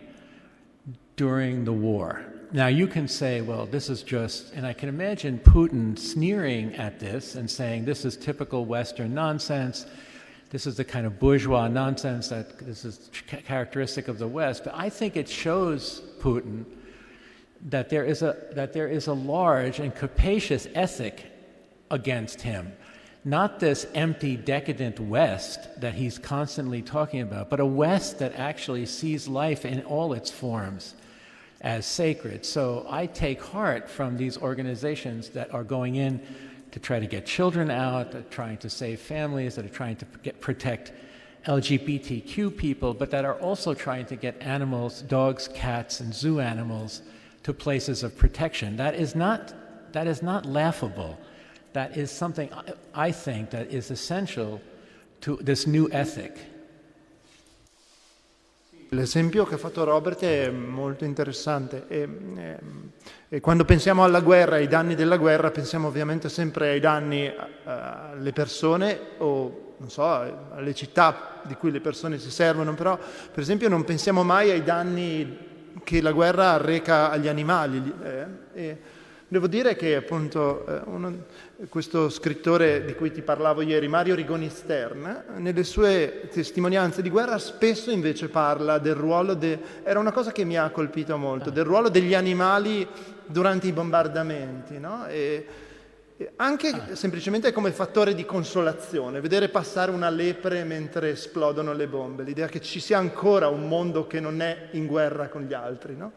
during the war. Now, you can say, well, this is just, and I can imagine Putin sneering at this and saying, this is typical Western nonsense, this is the kind of bourgeois nonsense that this is characteristic of the West. But I think it shows Putin that there is a large and capacious ethic against him. Not this empty, decadent West that he's constantly talking about, but a West that actually sees life in all its forms as sacred. So I take heart from these organizations that are going in to try to get children out, that are trying to save families, that are trying to protect LGBTQ people, but that are also trying to get animals, dogs, cats, and zoo animals to places of protection. That is not laughable. That is something I think that is essential to this new ethic. L'esempio che ha fatto Robert è molto interessante e quando pensiamo alla guerra, ai danni della guerra, pensiamo ovviamente sempre ai danni alle persone o, non so, alle città di cui le persone si servono, però per esempio non pensiamo mai ai danni che la guerra arreca agli animali. Devo dire che appunto questo scrittore di cui ti parlavo ieri, Mario Rigoni Stern, nelle sue testimonianze di guerra spesso invece parla del ruolo, era una cosa che mi ha colpito molto, del ruolo degli animali durante i bombardamenti, no? E anche semplicemente come fattore di consolazione, vedere passare una lepre mentre esplodono le bombe, l'idea che ci sia ancora un mondo che non è in guerra con gli altri, no?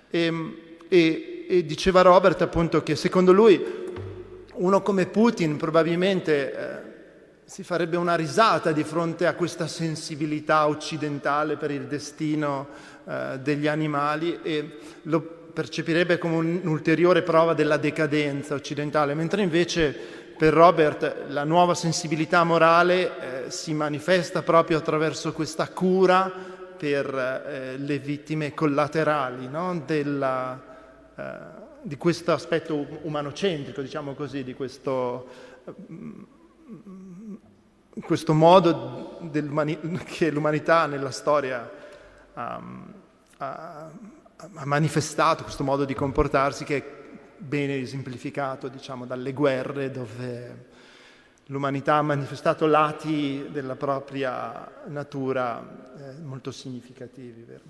E diceva Robert appunto che secondo lui uno come Putin probabilmente si farebbe una risata di fronte a questa sensibilità occidentale per il destino degli animali e lo percepirebbe come un'ulteriore prova della decadenza occidentale, mentre invece per Robert la nuova sensibilità morale si manifesta proprio attraverso questa cura per le vittime collaterali, no? Di questo aspetto umanocentrico, diciamo così, di questo modo che l'umanità nella storia ha manifestato, questo modo di comportarsi che è bene esemplificato, diciamo, dalle guerre, dove l'umanità ha manifestato lati della propria natura molto significativi. Vero?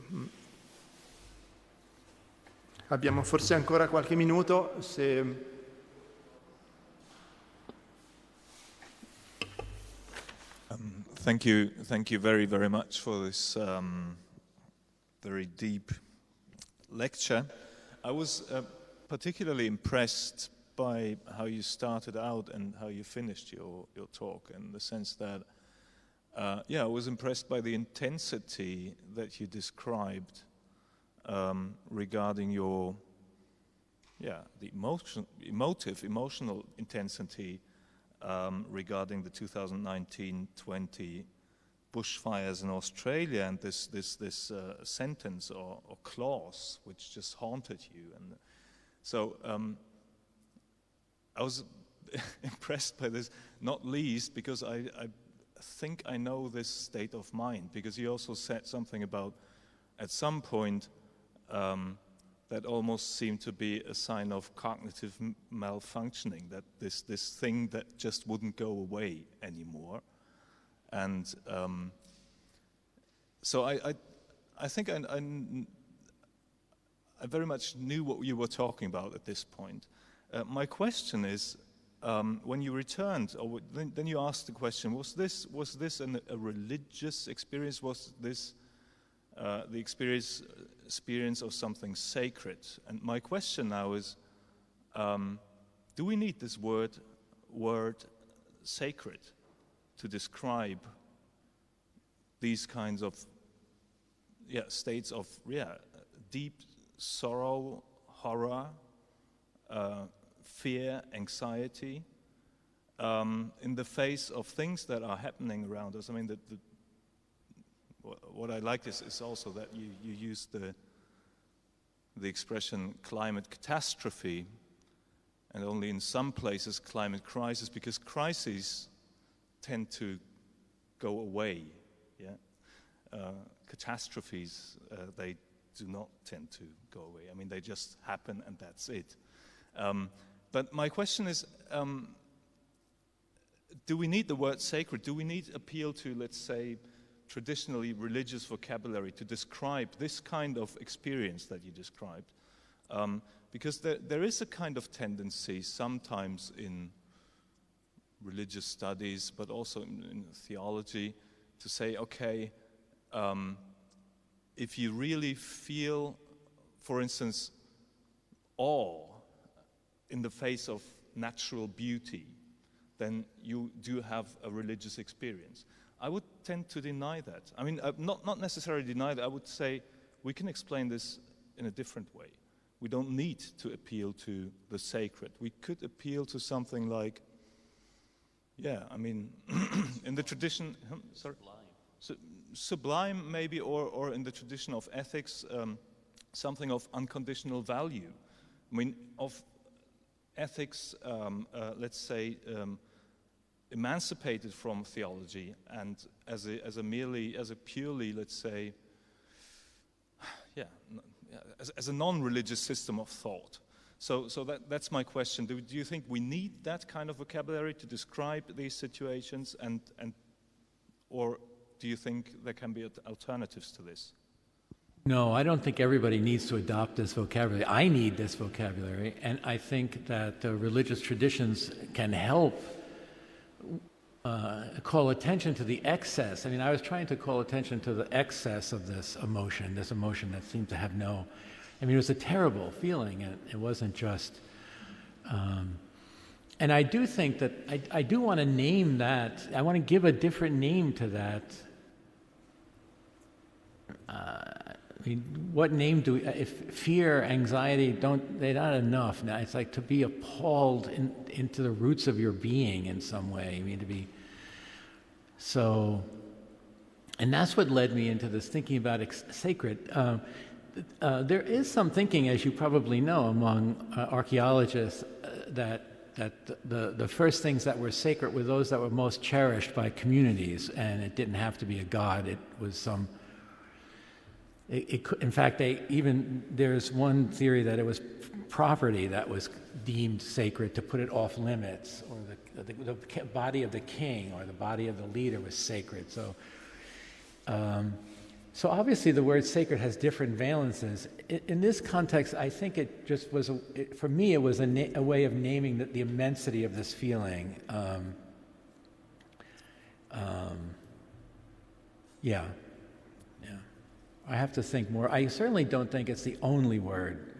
Abbiamo forse ancora qualche minuto, se... Thank you very, very much for this very deep lecture. I was particularly impressed by how you started out and how you finished your talk, in the sense that, I was impressed by the intensity that you described regarding your, the emotional intensity regarding the 2019-20 bushfires in Australia, and this sentence or clause which just haunted you. And so I was impressed by this, not least because I think I know this state of mind, because you also said something about, at some point, that almost seemed to be a sign of cognitive malfunctioning, that this thing that just wouldn't go away anymore. And so I think I very much knew what you were talking about at this point. My question is, when you returned, or then you asked the question, was this a religious experience? Was this the experience of something sacred? And my question now is, do we need this word sacred to describe these kinds of states of deep sorrow, horror, fear, anxiety, in the face of things that are happening around us? I mean, what I like is also that you use the expression climate catastrophe, and only in some places climate crisis, because crises tend to go away. Catastrophes, they do not tend to go away. I mean, they just happen and that's it. But my question is, do we need the word sacred? Do we need appeal to, let's say, traditionally religious vocabulary to describe this kind of experience that you described? Because there is a kind of tendency sometimes in religious studies, but also in theology, to say, okay, if you really feel, for instance, awe in the face of natural beauty, then you do have a religious experience. I would tend to deny that. I mean, not necessarily deny that. I would say we can explain this in a different way. We don't need to appeal to the sacred. We could appeal to something like, I mean, in the tradition, sorry, sublime maybe, or in the tradition of ethics, something of unconditional value. I mean, of ethics, let's say, emancipated from theology, and as a purely, let's say, as a non-religious system of thought. So that's my question. Do you think we need that kind of vocabulary to describe these situations, or do you think there can be alternatives to this? No, I don't think everybody needs to adopt this vocabulary. I need this vocabulary, and I think that religious traditions can help call attention to the excess. I mean, I was trying to call attention to the excess of this emotion that seemed to have no... I mean, it was a terrible feeling, and it wasn't just... and I do think that I do want to name that. I want to give a different name to that. I mean, what name do we... If fear, anxiety, they're not enough. Now, it's like to be appalled into the roots of your being in some way. I mean, to be... So... And that's what led me into this thinking about sacred. There is some thinking, as you probably know, among archaeologists that the first things that were sacred were those that were most cherished by communities, and it didn't have to be a god. It was some... in fact, there's one theory that it was property that was deemed sacred to put it off limits, or the body of the king or the body of the leader was sacred. So obviously the word sacred has different valences. In this context, I think it just was, for me, it was a way of naming the immensity of this feeling. Yeah. I have to think more. I certainly don't think it's the only word,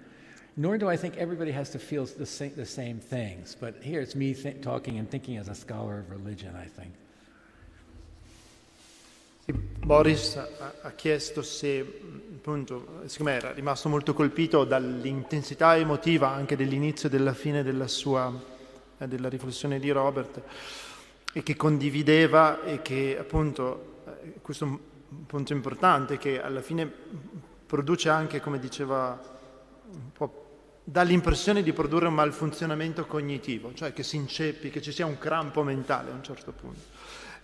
nor do I think everybody has to feel the same things. But here it's me talking and thinking as a scholar of religion, I think. Boris ha chiesto se, appunto, siccome era rimasto molto colpito dall'intensità emotiva anche dell'inizio e della fine della riflessione di Robert, e che condivideva, e che appunto questo è un punto importante, che alla fine produce anche, come diceva, un po', dà l'impressione di produrre un malfunzionamento cognitivo, cioè che si inceppi, che ci sia un crampo mentale a un certo punto.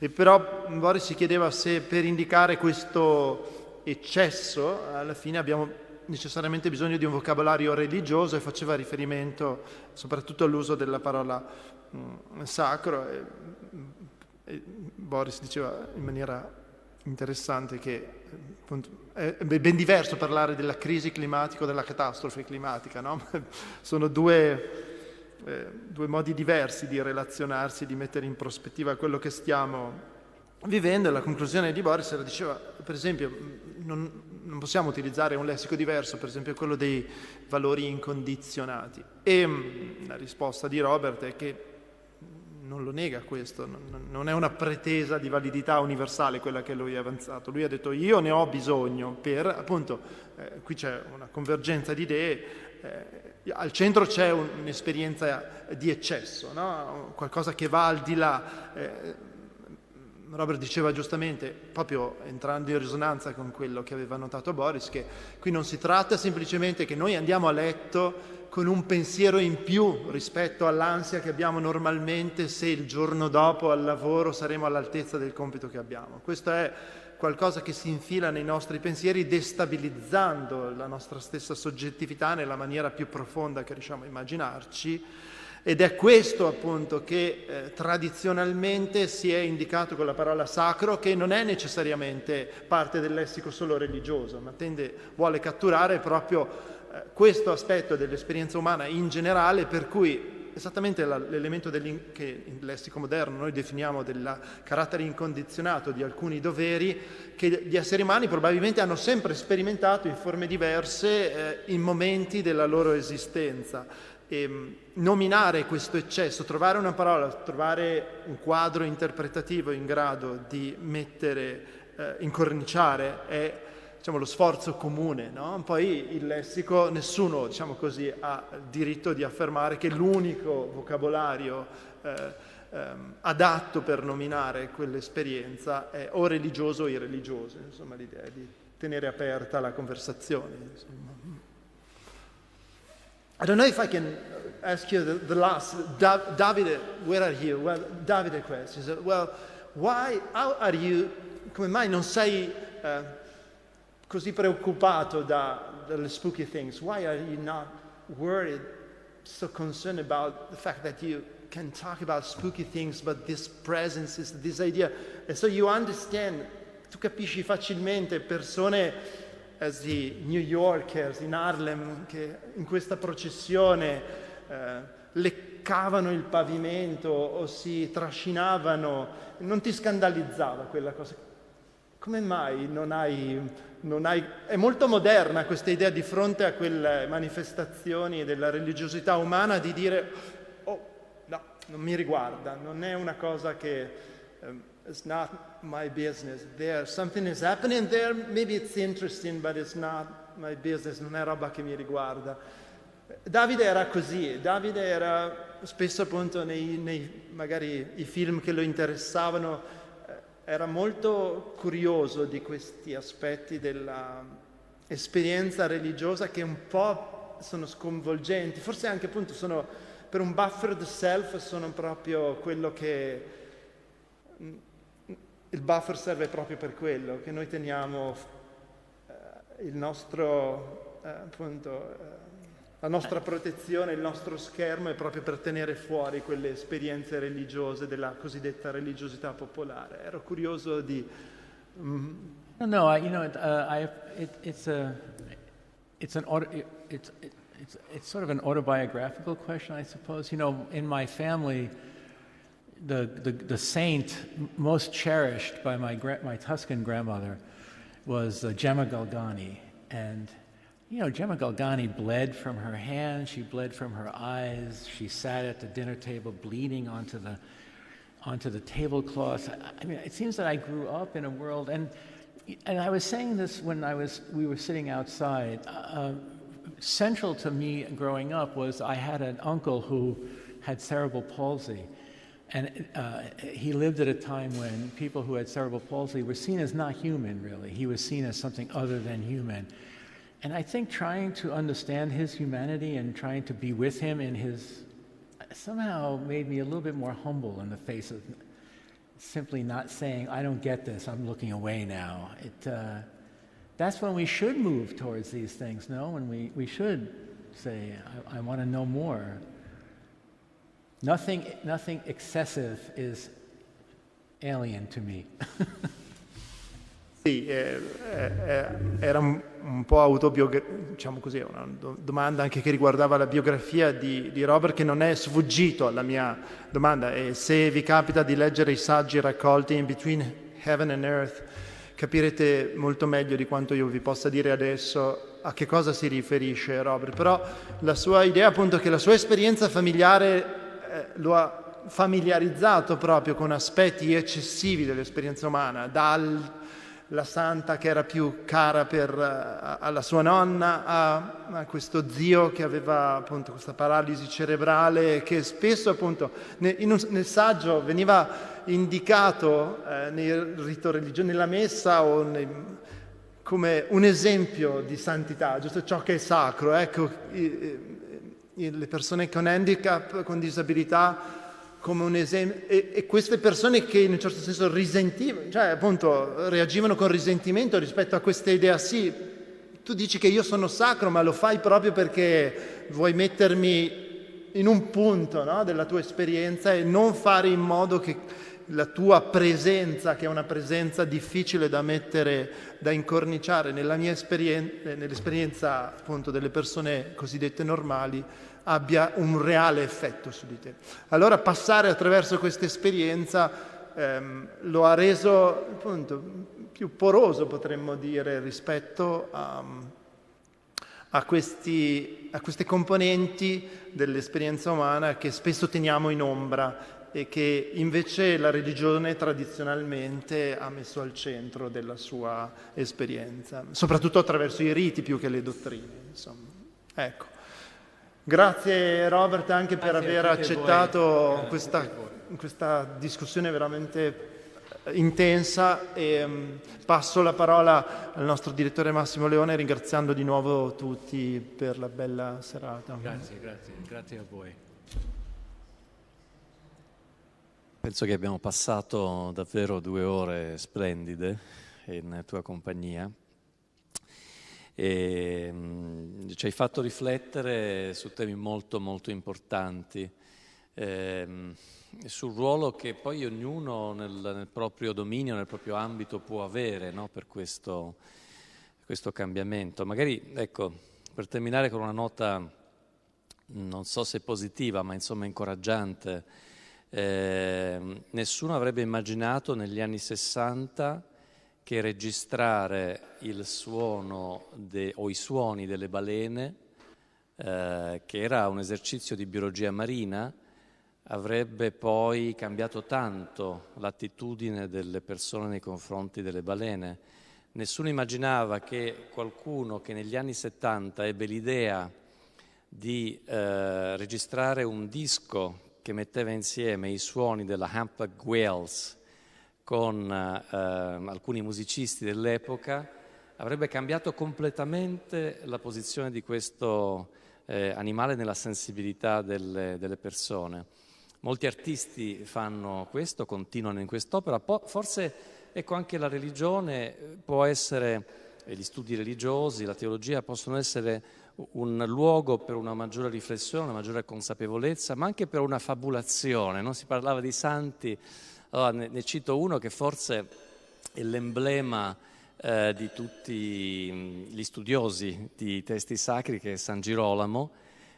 E però Boris si chiedeva se per indicare questo eccesso alla fine abbiamo necessariamente bisogno di un vocabolario religioso, e faceva riferimento soprattutto all'uso della parola sacro, e Boris diceva in maniera interessante che appunto, è ben diverso parlare della crisi climatica o della catastrofe climatica, no? Sono due modi diversi di relazionarsi, di mettere in prospettiva quello che stiamo vivendo. E la conclusione di Boris diceva, per esempio, non possiamo utilizzare un lessico diverso, per esempio quello dei valori incondizionati. E la risposta di Robert è che non lo nega questo, non è una pretesa di validità universale quella che lui ha avanzato. Lui ha detto: io ne ho bisogno per, appunto, qui c'è una convergenza di idee, al centro c'è un'esperienza di eccesso, no? Qualcosa che va al di là. Robert diceva giustamente, proprio entrando in risonanza con quello che aveva notato Boris, che qui non si tratta semplicemente che noi andiamo a letto con un pensiero in più rispetto all'ansia che abbiamo normalmente se il giorno dopo al lavoro saremo all'altezza del compito che abbiamo. Questo è qualcosa che si infila nei nostri pensieri, destabilizzando la nostra stessa soggettività nella maniera più profonda che riusciamo a immaginarci, ed è questo appunto che tradizionalmente si è indicato con la parola sacro, che non è necessariamente parte del lessico solo religioso, ma vuole catturare proprio questo aspetto dell'esperienza umana in generale, per cui esattamente l'elemento che in lessico moderno noi definiamo del carattere incondizionato di alcuni doveri che gli esseri umani probabilmente hanno sempre sperimentato in forme diverse in momenti della loro esistenza. E nominare questo eccesso, trovare una parola, trovare un quadro interpretativo in grado di incorniciare è, diciamo, lo sforzo comune, no? Poi il lessico, nessuno, diciamo così, ha il diritto di affermare che l'unico vocabolario adatto per nominare quell'esperienza è o religioso o irreligioso. Insomma, l'idea è di tenere aperta la conversazione. Insomma. I don't know if I can ask you the last, Davide, where are you? Well, Davide questions. Well, how are you, come mai non sei così preoccupato dalle spooky things? Why are you not worried so concerned about the fact that you can talk about spooky things, but this presence is this idea. And so you understand, tu capisci facilmente persone as the New Yorkers in Harlem che in questa processione leccavano il pavimento o si trascinavano, non ti scandalizzava quella cosa? Come mai non hai... È molto moderna questa idea di fronte a quelle manifestazioni della religiosità umana di dire oh, no, non mi riguarda, non è una cosa che... it's not my business. There, something is happening there, maybe it's interesting, but it's not my business, non è roba che mi riguarda. Davide era così, Davide era spesso appunto nei magari i film che lo interessavano, era molto curioso di questi aspetti dell'esperienza religiosa che un po' sono sconvolgenti, forse anche appunto sono, per un buffered self, sono proprio quello che... Il buffer serve proprio per quello, che noi teniamo il nostro, appunto, la nostra protezione, il nostro schermo è proprio per tenere fuori quelle esperienze religiose della cosiddetta religiosità popolare. Ero curioso di... No, it's sort of an autobiographical question, I suppose. You know, in my family, the saint most cherished by my Tuscan grandmother was Gemma Galgani, and you know, Gemma Galgani bled from her hands, she bled from her eyes, she sat at the dinner table bleeding onto the tablecloth. I mean, it seems that I grew up in a world, and I was saying this when we were sitting outside. Central to me growing up was I had an uncle who had cerebral palsy, and he lived at a time when people who had cerebral palsy were seen as not human, really. He was seen as something other than human. And I think trying to understand his humanity and trying to be with him in his somehow made me a little bit more humble in the face of simply not saying, I don't get this, I'm looking away now. That's when we should move towards these things, no? When we should say, I want to know more. Nothing excessive is alien to me. Sì, era un po' autobiografico, diciamo così, una domanda anche che riguardava la biografia di Robert, che non è sfuggito alla mia domanda. E se vi capita di leggere i saggi raccolti in Between Heaven and Earth, capirete molto meglio di quanto io vi possa dire adesso a che cosa si riferisce Robert. Però la sua idea appunto che la sua esperienza familiare lo ha familiarizzato proprio con aspetti eccessivi dell'esperienza umana, la santa che era più cara alla sua nonna, a questo zio che aveva appunto questa paralisi cerebrale, che spesso appunto nel saggio veniva indicato nel rito religioso, nella messa o come un esempio di santità, giusto ciò che è sacro. Ecco, le persone con handicap, con disabilità, come un esempio, e queste persone che in un certo senso risentivano, cioè appunto reagivano con risentimento rispetto a questa idea. Sì, tu dici che io sono sacro, ma lo fai proprio perché vuoi mettermi in un punto, no, della tua esperienza e non fare in modo che la tua presenza, che è una presenza difficile da mettere, da incorniciare nella mia esperienza, nell'esperienza appunto delle persone cosiddette normali, abbia un reale effetto su di te. Allora passare attraverso questa esperienza lo ha reso appunto più poroso, potremmo dire, rispetto a queste componenti dell'esperienza umana che spesso teniamo in ombra e che invece la religione tradizionalmente ha messo al centro della sua esperienza, soprattutto attraverso i riti più che le dottrine, insomma. Ecco. Grazie Robert anche per aver accettato questa discussione veramente intensa, e passo la parola al nostro direttore Massimo Leone ringraziando di nuovo tutti per la bella serata. Grazie a voi. Penso che abbiamo passato davvero 2 ore splendide in tua compagnia e ci hai fatto riflettere su temi molto molto importanti, sul ruolo che poi ognuno nel proprio dominio, nel proprio ambito può avere, no? Per questo cambiamento. Magari, ecco, per terminare con una nota, non so se positiva, ma insomma incoraggiante, nessuno avrebbe immaginato negli anni 60 che registrare il suono o i suoni delle balene, che era un esercizio di biologia marina, avrebbe poi cambiato tanto l'attitudine delle persone nei confronti delle balene. Nessuno immaginava che qualcuno che negli anni 70 ebbe l'idea di registrare un disco che metteva insieme i suoni della humpback whales con alcuni musicisti dell'epoca, avrebbe cambiato completamente la posizione di questo animale nella sensibilità delle persone. Molti artisti fanno questo, continuano in quest'opera, forse ecco anche la religione può essere, gli studi religiosi, la teologia possono essere un luogo per una maggiore riflessione, una maggiore consapevolezza, ma anche per una fabulazione, no? Si parlava di santi, allora ne cito uno che forse è l'emblema di tutti gli studiosi di testi sacri, che è San Girolamo.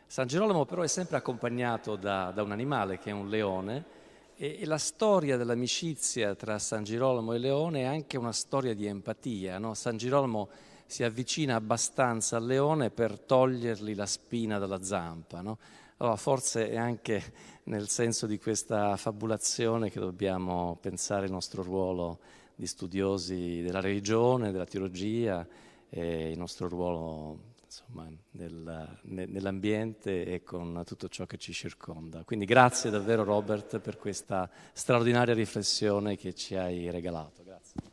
San Girolamo però è sempre accompagnato da un animale che è un leone, e la storia dell'amicizia tra San Girolamo e il leone è anche una storia di empatia, no? San Girolamo si avvicina abbastanza al leone per togliergli la spina dalla zampa, no? Allora forse è anche nel senso di questa fabulazione che dobbiamo pensare il nostro ruolo di studiosi della religione, della teologia, e il nostro ruolo, insomma, nell'ambiente e con tutto ciò che ci circonda. Quindi grazie davvero Robert per questa straordinaria riflessione che ci hai regalato. Grazie.